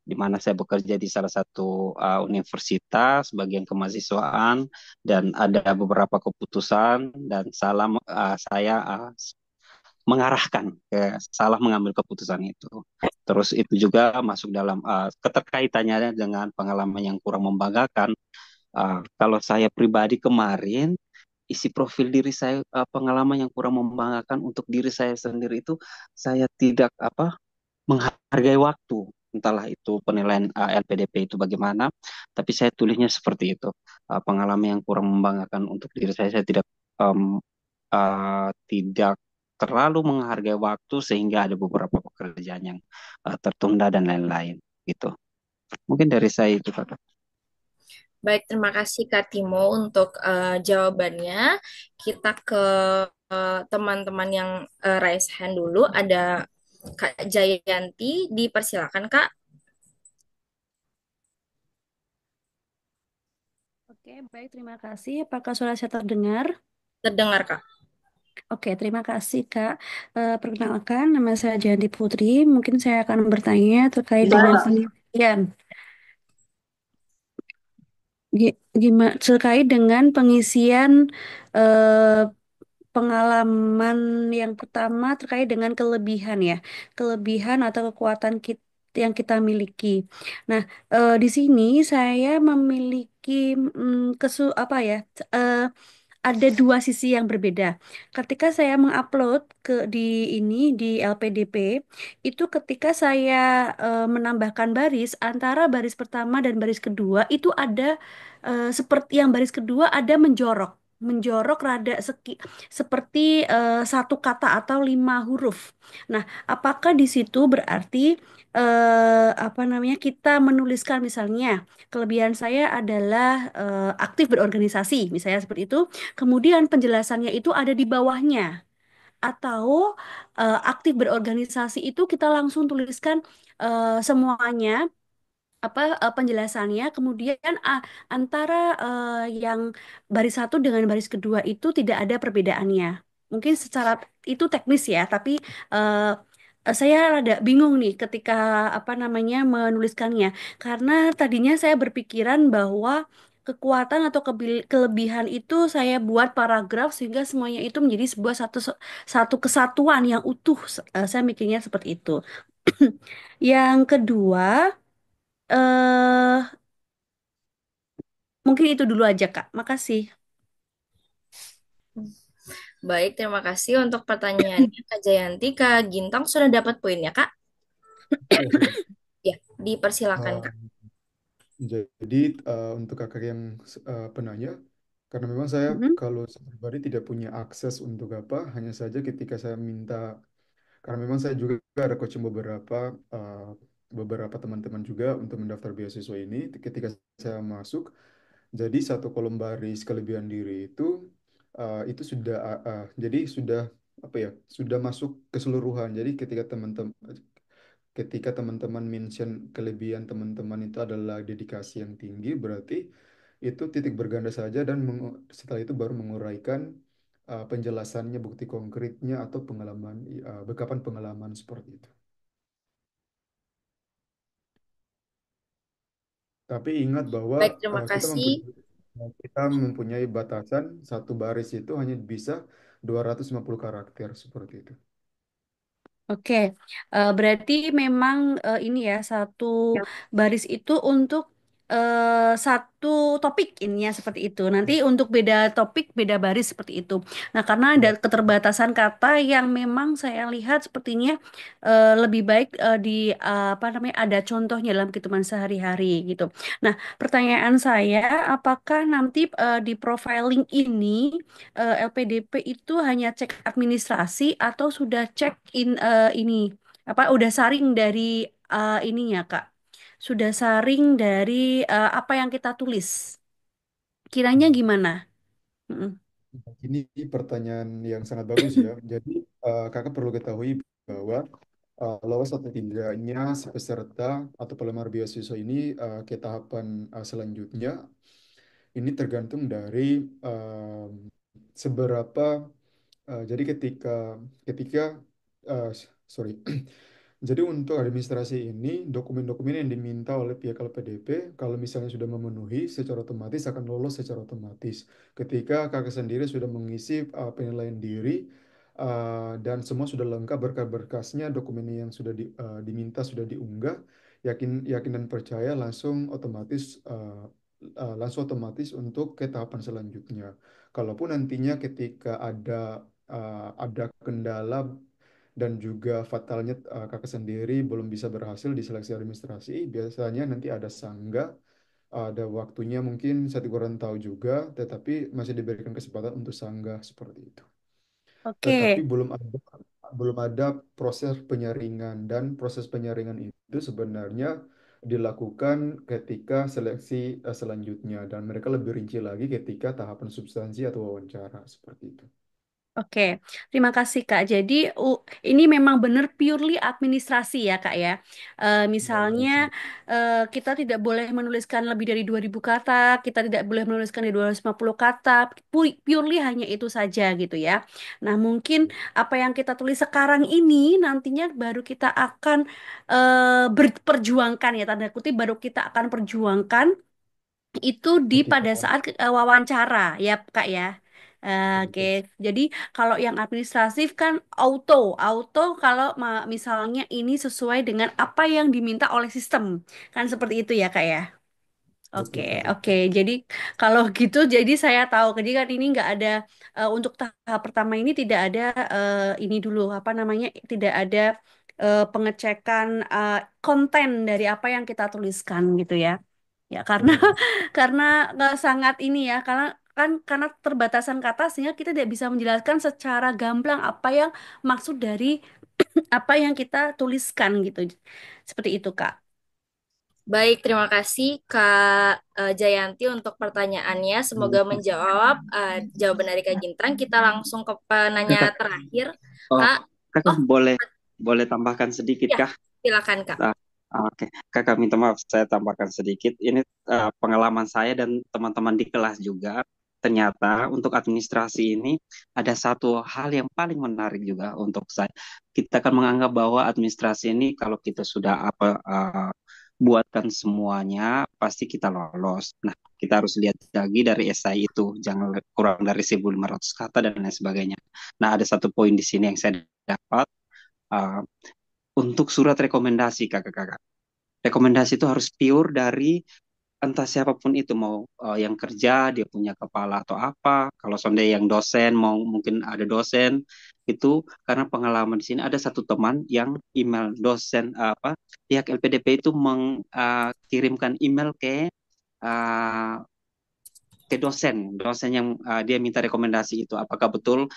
di mana saya bekerja di salah satu universitas bagian kemahasiswaan dan ada beberapa keputusan dan saya mengarahkan ke salah mengambil keputusan itu. Terus itu juga masuk dalam keterkaitannya dengan pengalaman yang kurang membanggakan. Kalau saya pribadi kemarin isi profil diri saya pengalaman yang kurang membanggakan untuk diri saya sendiri itu saya tidak menghargai waktu, entahlah itu penilaian LPDP itu bagaimana, tapi saya tulisnya seperti itu. Pengalaman yang kurang membanggakan untuk diri saya tidak tidak terlalu menghargai waktu sehingga ada beberapa pekerjaan yang tertunda dan lain-lain gitu. Mungkin dari saya itu Kakak. Baik, terima kasih Kak Timo untuk jawabannya. Kita ke teman-teman yang raise hand dulu. Ada Kak Jayanti, dipersilakan Kak. Oke, baik, terima kasih. Apakah suara saya terdengar? Terdengar Kak. Oke, terima kasih, Kak. Perkenalkan, nama saya Janti Putri. Mungkin saya akan bertanya terkait dengan pengisian. Gimana terkait dengan pengisian eh, pengalaman yang pertama terkait dengan kelebihan ya, kelebihan atau kekuatan yang kita miliki. Nah, di sini saya memiliki apa ya? eh, ada dua sisi yang berbeda. Ketika saya mengupload di ini di LPDP, itu ketika saya menambahkan baris antara baris pertama dan baris kedua itu ada seperti yang baris kedua ada menjorok. Menjorok rada seperti satu kata atau 5 huruf. Nah, apakah di situ berarti apa namanya kita menuliskan misalnya kelebihan saya adalah aktif berorganisasi, misalnya seperti itu. Kemudian penjelasannya itu ada di bawahnya. Atau aktif berorganisasi itu kita langsung tuliskan semuanya apa penjelasannya. Kemudian antara yang baris satu dengan baris kedua itu tidak ada perbedaannya. Mungkin secara itu teknis ya, tapi eh, saya rada bingung nih ketika apa namanya menuliskannya karena tadinya saya berpikiran bahwa kekuatan atau kelebihan itu saya buat paragraf sehingga semuanya itu menjadi sebuah satu kesatuan yang utuh. Saya mikirnya seperti itu. Yang kedua, eh mungkin itu dulu aja, Kak. Makasih. Baik, terima kasih untuk pertanyaannya Kak Jayanti. Kak Gintang sudah dapat poinnya Kak? Ya, sudah. Ya, dipersilakan Uh, Kak. jadi untuk kakak yang penanya, karena memang saya Mhm. kalau pribadi tidak punya akses untuk hanya saja ketika saya minta, karena memang saya juga ada coaching beberapa teman-teman juga untuk mendaftar beasiswa ini. Ketika saya masuk, jadi satu kolom baris kelebihan diri itu sudah jadi sudah apa ya sudah masuk keseluruhan. Jadi ketika teman-teman mention kelebihan teman-teman itu adalah dedikasi yang tinggi, berarti itu titik berganda saja dan setelah itu baru menguraikan penjelasannya, bukti konkretnya atau pengalaman, bekapan pengalaman seperti itu. Tapi ingat bahwa Baik, terima kita kasih. mempunyai Nah, kita mempunyai batasan satu baris itu hanya bisa 250 karakter seperti itu. Oke, berarti memang ini ya satu baris itu untuk satu topik ini ya seperti itu. Nanti untuk beda topik beda baris seperti itu. Nah, karena ada Ya, keterbatasan kata yang memang saya lihat sepertinya lebih baik di apa namanya ada contohnya dalam kehidupan sehari-hari gitu. Nah, pertanyaan saya, apakah nanti di profiling ini LPDP itu hanya cek administrasi atau sudah cek ini apa udah saring dari ininya Kak? Sudah saring dari apa yang kita tulis. Kiranya gimana? Mm-mm. ini pertanyaan yang sangat bagus ya. Jadi kakak perlu ketahui bahwa lolos atau tidaknya si peserta atau pelamar beasiswa ini ke tahapan selanjutnya ini tergantung dari seberapa jadi ketika ketika sorry. Jadi untuk administrasi ini, dokumen-dokumen yang diminta oleh pihak LPDP, kalau misalnya sudah memenuhi, secara otomatis akan lolos secara otomatis. Ketika kakak sendiri sudah mengisi penilaian diri, dan semua sudah lengkap berkas-berkasnya, dokumen yang sudah diminta sudah diunggah, yakin dan percaya langsung otomatis untuk ke tahapan selanjutnya. Kalaupun nantinya ketika ada kendala dan juga fatalnya kakak sendiri belum bisa berhasil di seleksi administrasi, biasanya nanti ada sanggah, ada waktunya mungkin saya kurang tahu juga, tetapi masih diberikan kesempatan untuk sanggah seperti itu. Tetapi Oke. belum ada proses penyaringan dan proses penyaringan itu sebenarnya dilakukan ketika seleksi selanjutnya dan mereka lebih rinci lagi ketika tahapan substansi atau wawancara seperti itu. Oke, terima kasih Kak. Jadi ini memang benar purely administrasi ya Kak ya. Ya, benar Misalnya sekali. kita tidak boleh menuliskan lebih dari 2000 kata, kita tidak boleh menuliskan dari 250 kata, purely hanya itu saja gitu ya. Nah mungkin apa yang kita tulis sekarang ini nantinya baru kita akan berperjuangkan ya tanda kutip baru kita akan perjuangkan itu di Ketika pada saat wawancara ya Kak ya. Oke, betul. jadi kalau yang administratif kan auto, auto kalau misalnya ini sesuai dengan apa yang diminta oleh sistem, kan seperti itu ya Kak ya. Oke, Betul sekali. oke. Jadi kalau gitu, jadi saya tahu. Jadi kan ini nggak ada untuk tahap pertama ini tidak ada ini dulu apa namanya tidak ada pengecekan konten dari apa yang kita tuliskan gitu ya. Ya karena Benar. karena nggak sangat ini ya karena terbatasan kata sehingga kita tidak bisa menjelaskan secara gamblang apa yang maksud dari apa yang kita tuliskan gitu. Seperti itu, Kak. Baik, terima kasih Kak Jayanti untuk pertanyaannya. Semoga menjawab jawaban dari Kak Gintang. Kita langsung ke penanya Kakak, terakhir. oh, Kak, kakak oh boleh boleh tambahkan sedikit ya, kah? silakan Kak. Ah, Oke, kakak minta maaf saya tambahkan sedikit. Ini pengalaman saya dan teman-teman di kelas juga. Ternyata untuk administrasi ini ada satu hal yang paling menarik juga untuk saya. Kita akan menganggap bahwa administrasi ini kalau kita sudah buatkan semuanya pasti kita lolos. Nah, kita harus lihat lagi dari esai itu, jangan kurang dari 1.500 kata dan lain sebagainya. Nah, ada satu poin di sini yang saya dapat uh, untuk surat rekomendasi kakak-kakak. Rekomendasi itu harus pure dari entah siapapun itu mau yang kerja dia punya kepala atau apa. Kalau seandainya yang dosen mau mungkin ada dosen itu karena pengalaman di sini ada satu teman yang email dosen pihak LPDP itu mengirimkan email uh, ke dosen yang dia minta rekomendasi itu apakah betul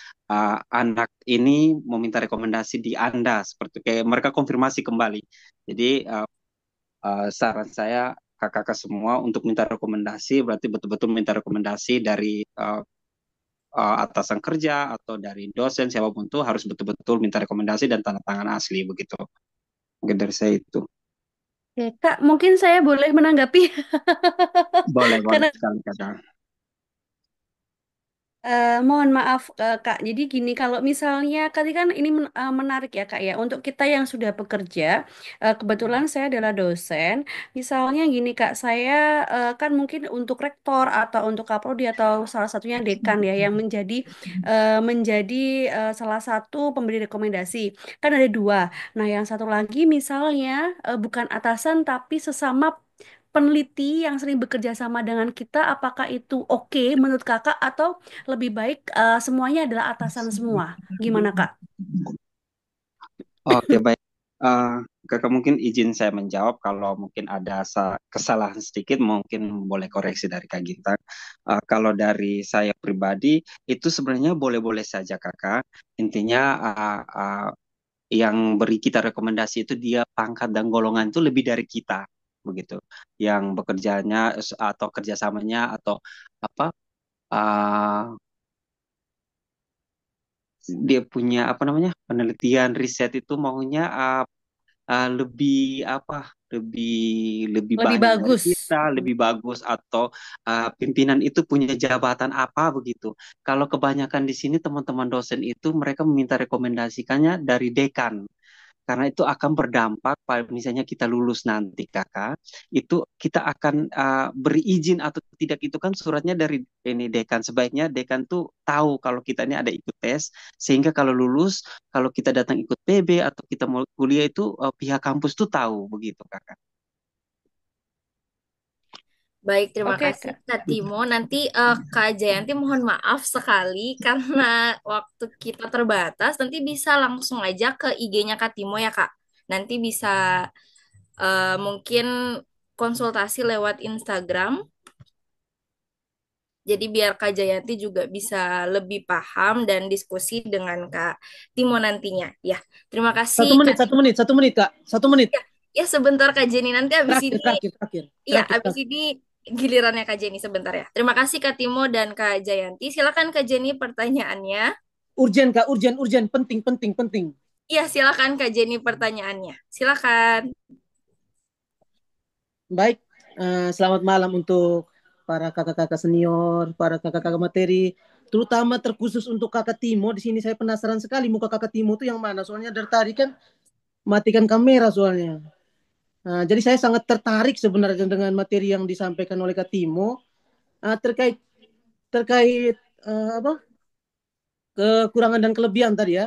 anak ini mau minta rekomendasi di Anda seperti kayak mereka konfirmasi kembali. Jadi saran saya kakak-kakak semua untuk minta rekomendasi berarti betul-betul minta rekomendasi dari atasan kerja atau dari dosen siapapun tuh harus betul-betul minta rekomendasi dan tanda tangan asli begitu. Mungkin dari saya itu. Oke, Kak, mungkin saya boleh menanggapi Boleh, boleh karena sekali kakak. Mohon maaf Kak, jadi gini kalau misalnya tadi kan ini menarik ya Kak ya untuk kita yang sudah bekerja, kebetulan saya adalah dosen, misalnya gini Kak, saya kan mungkin untuk rektor atau untuk kaprodi atau salah satunya dekan ya yang menjadi salah satu pemberi rekomendasi, kan ada dua. Nah yang satu lagi misalnya bukan atasan tapi sesama peneliti yang sering bekerja sama dengan kita, apakah itu oke menurut Kakak atau lebih baik semuanya adalah atasan semua? Gimana Kak? Oke, baik. Eh, Kakak mungkin izin saya menjawab kalau mungkin ada kesalahan sedikit mungkin boleh koreksi dari Kak Ginta. Kalau dari saya pribadi itu sebenarnya boleh-boleh saja Kakak. Intinya yang beri kita rekomendasi itu dia pangkat dan golongan itu lebih dari kita begitu. Yang bekerjanya atau kerjasamanya atau apa dia punya apa namanya penelitian riset itu maunya lebih apa lebih lebih Lebih banyak dari bagus. kita lebih bagus atau pimpinan itu punya jabatan apa begitu. Kalau kebanyakan di sini teman-teman dosen itu mereka meminta rekomendasikannya dari dekan karena itu akan berdampak pada misalnya kita lulus nanti kakak itu kita akan beri izin atau tidak itu kan suratnya dari ini dekan sebaiknya dekan tuh tahu kalau kita ini ada ikut tes sehingga kalau lulus kalau kita datang ikut PB atau kita mau kuliah itu pihak kampus tuh tahu begitu kakak. Baik, terima Oke kasih Kak. Kak Timo. Nanti Kak Jayanti mohon maaf sekali karena waktu kita terbatas. Nanti bisa langsung aja ke IG-nya Kak Timo ya Kak. Nanti bisa mungkin konsultasi lewat Instagram. Jadi biar Kak Jayanti juga bisa lebih paham dan diskusi dengan Kak Timo nantinya. Ya, terima kasih Satu menit, Kak. satu menit, 1 menit, Kak. 1 menit. Ya, ya sebentar Kak Jenny. Nanti habis Terakhir, ini, terakhir, terakhir. ya Terakhir, habis terakhir. ini gilirannya Kak Jenny sebentar ya. Terima kasih Kak Timo dan Kak Jayanti. Silakan Kak Jenny pertanyaannya. Urgen, Kak. Urgen, urgen. Penting, penting, penting. Iya, silakan Kak Jenny pertanyaannya. Silakan. Baik. Selamat malam untuk para kakak-kakak senior, para kakak-kakak materi. Terutama terkhusus untuk kakak Timo. Di sini saya penasaran sekali muka kakak Timo itu yang mana. Soalnya dari tadi kan matikan kamera soalnya. Jadi saya sangat tertarik sebenarnya dengan materi yang disampaikan oleh Kak Timo terkait terkait apa kekurangan dan kelebihan tadi ya.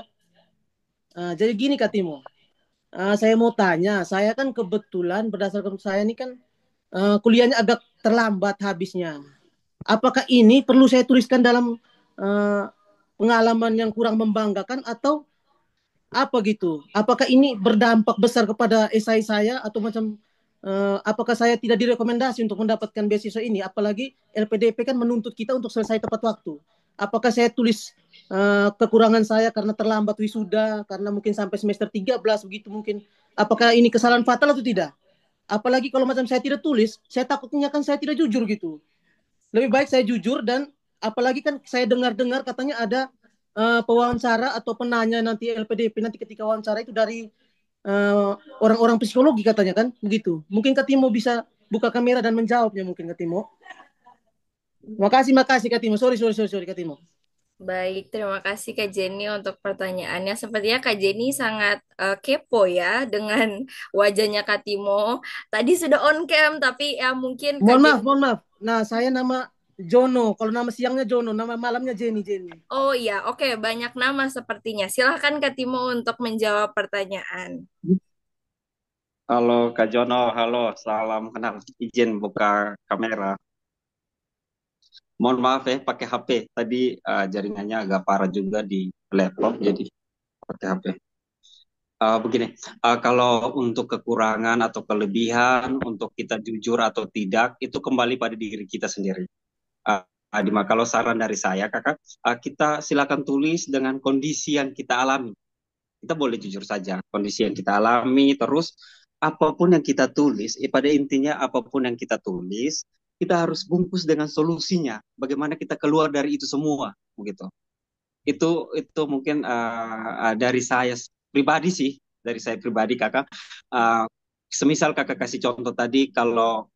Jadi gini Kak Timo, saya mau tanya, saya kan kebetulan berdasarkan saya ini kan kuliahnya agak terlambat habisnya. Apakah ini perlu saya tuliskan dalam uh, pengalaman yang kurang membanggakan atau apa gitu? Apakah ini berdampak besar kepada esai saya atau macam apakah saya tidak direkomendasi untuk mendapatkan beasiswa ini? Apalagi LPDP kan menuntut kita untuk selesai tepat waktu. Apakah saya tulis kekurangan saya karena terlambat wisuda, karena mungkin sampai semester 13 begitu mungkin. Apakah ini kesalahan fatal atau tidak? Apalagi kalau macam saya tidak tulis, saya takutnya kan saya tidak jujur gitu. Lebih baik saya jujur dan apalagi kan saya dengar-dengar katanya ada pewawancara atau penanya nanti LPDP nanti ketika wawancara itu dari orang-orang psikologi katanya kan begitu. Mungkin Kak Timo bisa buka kamera dan menjawabnya mungkin Kak Timo. Makasih Kak Timo. Sorry Kak Timo. Baik, terima kasih Kak Jenny untuk pertanyaannya. Sepertinya Kak Jenny sangat kepo ya dengan wajahnya Kak Timo. Tadi sudah on cam, tapi ya mungkin Kak Jenny. Mohon maaf. Nah, saya nama Jono. Kalau nama siangnya Jono, nama malamnya Jenny. Oh iya, oke, banyak nama sepertinya. Silahkan Kak Timo untuk menjawab pertanyaan. Halo Kak Jono, halo, salam kenal. Izin buka kamera. Mohon maaf ya, pakai HP. Tadi jaringannya agak parah juga di laptop, jadi pakai HP. Begini, kalau untuk kekurangan atau kelebihan, untuk kita jujur atau tidak, itu kembali pada diri kita sendiri. Kalau saran dari saya, kakak, kita silakan tulis dengan kondisi yang kita alami. Kita boleh jujur saja, kondisi yang kita alami, terus apapun yang kita tulis, pada intinya apapun yang kita tulis, kita harus bungkus dengan solusinya. Bagaimana kita keluar dari itu semua, begitu. Itu mungkin dari saya pribadi sih, dari saya pribadi kakak. Semisal kakak kasih contoh tadi, kalau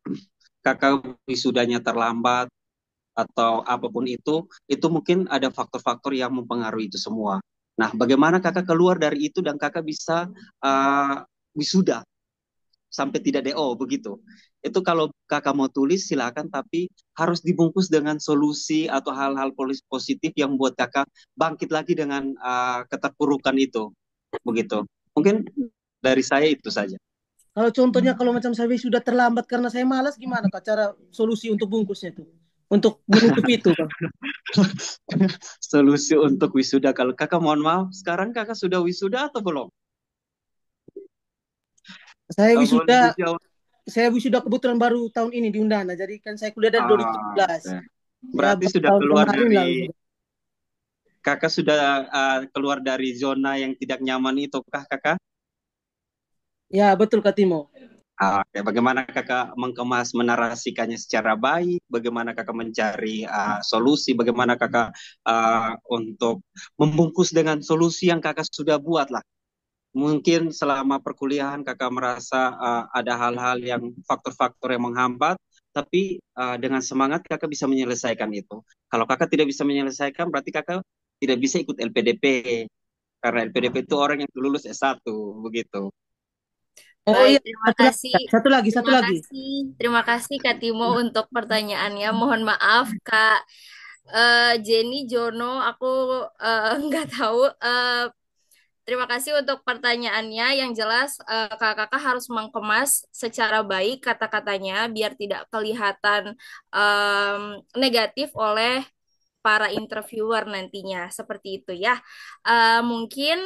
kakak wisudanya terlambat, atau apapun itu mungkin ada faktor-faktor yang mempengaruhi itu semua. Nah, bagaimana kakak keluar dari itu dan kakak bisa uh, wisuda sampai tidak DO begitu. Itu kalau kakak mau tulis silakan, tapi harus dibungkus dengan solusi atau hal-hal positif yang buat kakak bangkit lagi dengan keterpurukan itu begitu. Mungkin dari saya itu saja. Kalau contohnya kalau macam saya sudah terlambat karena saya malas, gimana Kak cara solusi untuk bungkusnya itu? Untuk menutup itu Kak. Solusi untuk wisuda, kalau kakak mohon maaf, sekarang kakak sudah wisuda atau belum? Saya Boleh wisuda, dijawab. saya wisuda kebetulan baru tahun ini di Undana. Jadi kan saya kuliah dari 2017. Oke. Ya, Berarti sudah tahun keluar kemarin lah. dari kakak sudah keluar dari zona yang tidak nyaman itu kah kakak? Ya, betul Kak Timo. Oke, bagaimana kakak mengemas, menarasikannya secara baik, bagaimana kakak mencari solusi, bagaimana kakak untuk membungkus dengan solusi yang kakak sudah buat lah. Mungkin selama perkuliahan kakak merasa ada hal-hal yang faktor-faktor yang menghambat, tapi dengan semangat kakak bisa menyelesaikan itu. Kalau kakak tidak bisa menyelesaikan, berarti kakak tidak bisa ikut LPDP. Karena LPDP itu orang yang lulus S1, begitu. Oh Baik, iya, terima satu lagi, kasih. satu lagi, satu Terima lagi. kasih. Terima kasih Kak Timo untuk pertanyaannya. Mohon maaf Kak Jenny Jono, aku nggak tahu. Terima kasih untuk pertanyaannya. Yang jelas kakak-kakak harus mengemas secara baik kata-katanya biar tidak kelihatan negatif oleh para interviewer nantinya. Seperti itu ya. Mungkin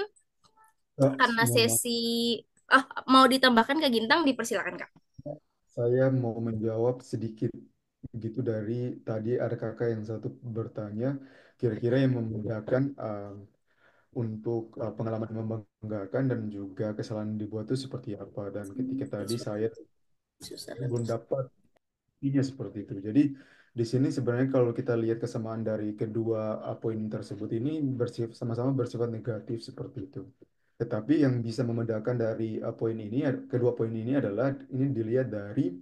karena Mohon maaf. sesi mau ditambahkan ke Gintang, dipersilakan Kak. Saya mau menjawab sedikit begitu dari tadi ada kakak yang satu bertanya kira-kira yang membedakan untuk pengalaman membanggakan dan juga kesalahan dibuat itu seperti apa dan ketika tadi saya belum dapat intinya seperti itu. Jadi di sini sebenarnya kalau kita lihat kesamaan dari kedua poin tersebut ini sama-sama bersifat negatif seperti itu. Tetapi yang bisa membedakan dari poin ini, kedua poin ini adalah ini dilihat dari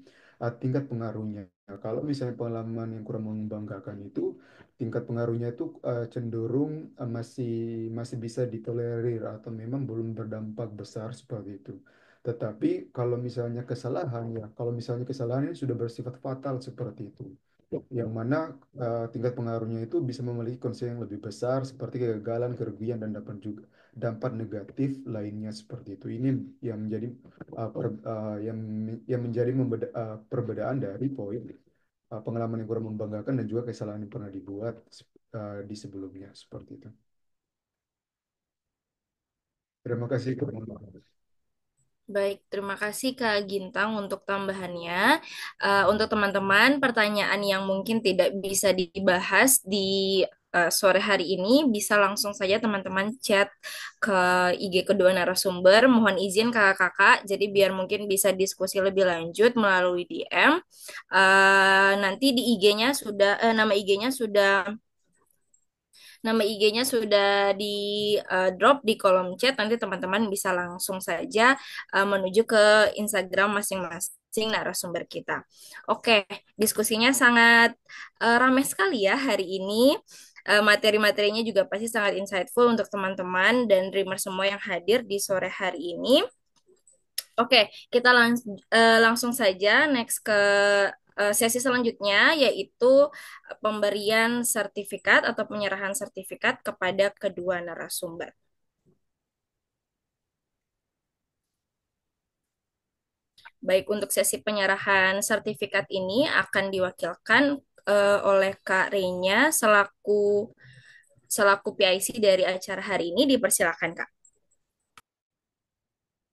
tingkat pengaruhnya. Nah, kalau misalnya pengalaman yang kurang membanggakan itu, tingkat pengaruhnya itu cenderung masih masih bisa ditolerir atau memang belum berdampak besar seperti itu. Tetapi kalau misalnya kesalahan ya, kalau misalnya kesalahan ini sudah bersifat fatal seperti itu, yang mana tingkat pengaruhnya itu bisa memiliki konsekuensi yang lebih besar seperti kegagalan, kerugian dan dapat juga dampak negatif lainnya seperti itu. Ini yang menjadi yang menjadi perbedaan dari poin pengalaman yang kurang membanggakan dan juga kesalahan yang pernah dibuat di sebelumnya seperti itu. Terima kasih. Baik, terima kasih Kak Gintang untuk tambahannya. Untuk teman-teman, pertanyaan yang mungkin tidak bisa dibahas di sore hari ini, bisa langsung saja teman-teman chat ke IG kedua narasumber. Mohon izin kakak-kakak, jadi biar mungkin bisa diskusi lebih lanjut melalui DM. Nanti di IG-nya sudah, nama IG-nya sudah Nama IG-nya sudah di drop di kolom chat. Nanti teman-teman bisa langsung saja menuju ke Instagram masing-masing narasumber kita. Oke, diskusinya sangat ramai sekali ya hari ini. Materi-materinya juga pasti sangat insightful untuk teman-teman dan dreamer semua yang hadir di sore hari ini. Oke, kita langsung saja next ke sesi selanjutnya, yaitu pemberian sertifikat atau penyerahan sertifikat kepada kedua narasumber. Baik, untuk sesi penyerahan sertifikat ini akan diwakilkan oleh Kak Renya selaku PIC dari acara hari ini. Dipersilakan, Kak.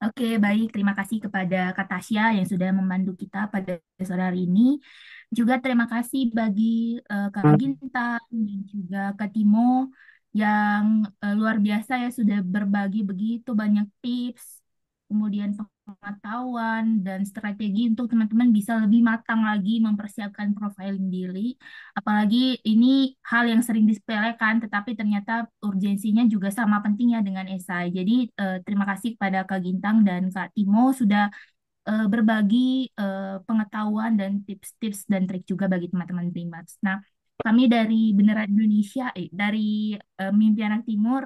Oke, baik. Terima kasih kepada Kak Tasya yang sudah membantu kita pada sore hari ini. Juga terima kasih bagi Kak Ginta dan juga Kak Timo yang luar biasa ya sudah berbagi begitu banyak tips, kemudian pengetahuan dan strategi untuk teman-teman bisa lebih matang lagi mempersiapkan profiling diri. Apalagi ini hal yang sering disepelekan, tetapi ternyata urgensinya juga sama pentingnya dengan esai. Jadi terima kasih kepada Kak Gintang dan Kak Timo sudah berbagi pengetahuan dan tips-tips dan trik juga bagi teman-teman Dreamers. Nah, Kami dari Beneran Indonesia, dari Mimpi Anak Timur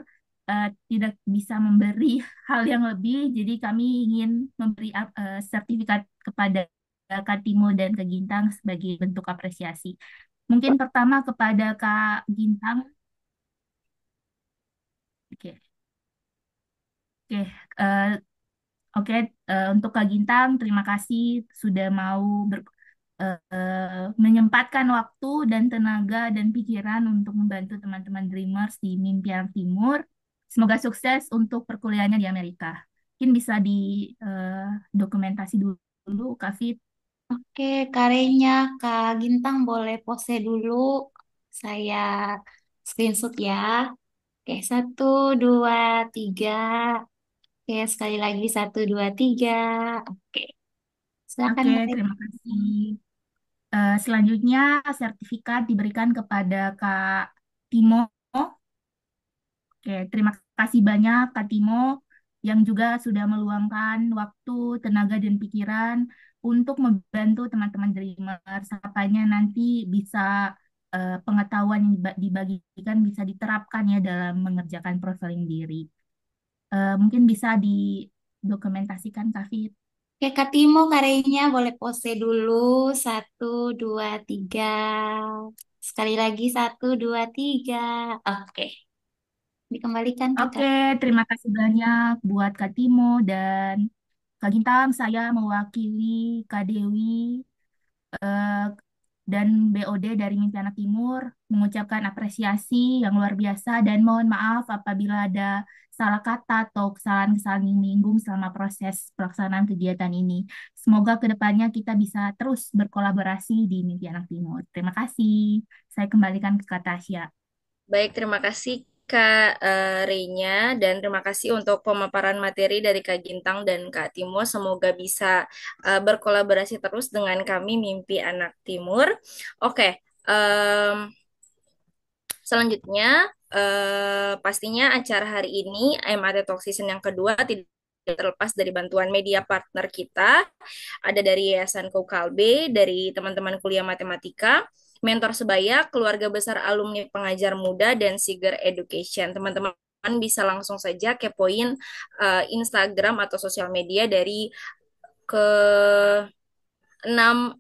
tidak bisa memberi hal yang lebih, jadi kami ingin memberi sertifikat kepada Kak Timo dan Kak Gintang sebagai bentuk apresiasi. Mungkin pertama kepada Kak Gintang. Oke, oke, eh, oke. Untuk Kak Gintang, terima kasih sudah mau menyempatkan waktu dan tenaga dan pikiran untuk membantu teman-teman Dreamers di Mimpi Anak Timur. Semoga sukses untuk perkuliahannya di Amerika. Mungkin bisa di dokumentasi dulu, Kak Fit. Oke, karenya Kak Gintang boleh pose dulu. Saya screenshot ya. Oke, 1, 2, 3. Oke, sekali lagi 1, 2, 3. Oke, silakan Oke, mulai. terima kasih. Selanjutnya, sertifikat diberikan kepada Kak Timo. Oke, terima kasih banyak Kak Timo yang juga sudah meluangkan waktu, tenaga, dan pikiran untuk membantu teman-teman Dreamers. Harapannya nanti bisa pengetahuan yang dibagikan bisa diterapkan ya dalam mengerjakan profiling diri. Mungkin bisa didokumentasikan, Kak Fit. Oke, Kak Timo, karenya boleh pose dulu. 1, 2, 3. Sekali lagi 1, 2, 3. Oke, dikembalikan ke Oke, Kak. terima kasih banyak buat Kak Timo dan Kak Gintang. Saya mewakili Kak Dewi eh, dan BOD dari Mimpi Anak Timur mengucapkan apresiasi yang luar biasa dan mohon maaf apabila ada salah kata atau kesalahan-kesalahan yang menyinggung selama proses pelaksanaan kegiatan ini. Semoga kedepannya kita bisa terus berkolaborasi di Mimpi Anak Timur. Terima kasih. Saya kembalikan ke Kak Tasya. Baik, terima kasih Kak Reynya dan terima kasih untuk pemaparan materi dari Kak Gintang dan Kak Timo. Semoga bisa berkolaborasi terus dengan kami Mimpi Anak Timur. Oke, selanjutnya pastinya acara hari ini MAT Talk Season yang kedua tidak terlepas dari bantuan media partner kita. Ada dari Yayasan Kaukalbe, dari teman-teman kuliah matematika, Mentor Sebaya, keluarga besar alumni pengajar muda, dan Siger Education. Teman-teman bisa langsung saja kepoin Instagram atau sosial media dari ke 6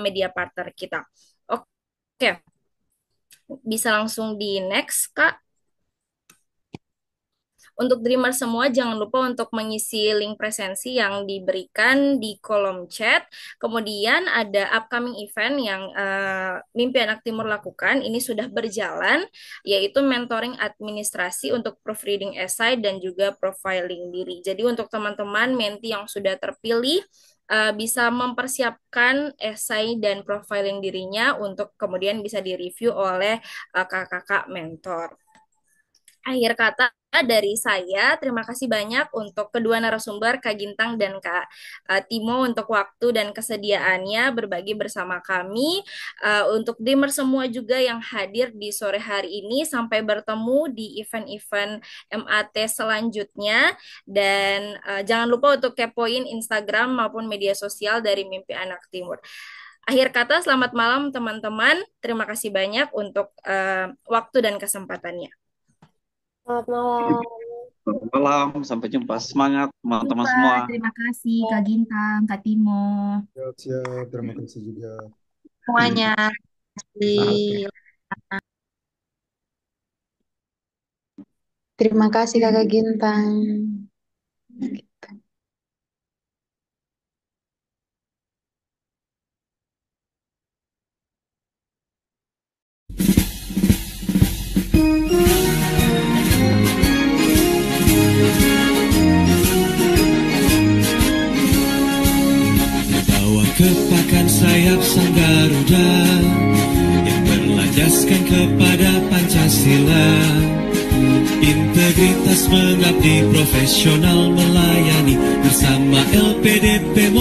media partner kita. Oke, bisa langsung di next, Kak. Untuk Dreamer semua, jangan lupa untuk mengisi link presensi yang diberikan di kolom chat. Kemudian ada upcoming event yang Mimpi Anak Timur lakukan. Ini sudah berjalan, yaitu mentoring administrasi untuk proofreading essay dan juga profiling diri. Jadi untuk teman-teman menti yang sudah terpilih, bisa mempersiapkan essay dan profiling dirinya untuk kemudian bisa direview oleh kakak-kakak mentor. Akhir kata dari saya, terima kasih banyak untuk kedua narasumber, Kak Gintang dan Kak Timo untuk waktu dan kesediaannya berbagi bersama kami. Untuk Dreamer semua juga yang hadir di sore hari ini, sampai bertemu di event-event MAT selanjutnya. Dan jangan lupa untuk kepoin Instagram maupun media sosial dari Mimpi Anak Timur. Akhir kata, selamat malam teman-teman. Terima kasih banyak untuk waktu dan kesempatannya. Selamat malam. Selamat malam, sampai jumpa. Semangat teman-teman semua. Terima kasih Kak Gintang, Kak Timo. Siap, terima kasih juga. Semuanya. Terima kasih Kakak Gintang. Bawa kepakan sayap sang Garuda yang berlandaskan kepada Pancasila. Integritas mengabdi, profesional melayani bersama LPDP.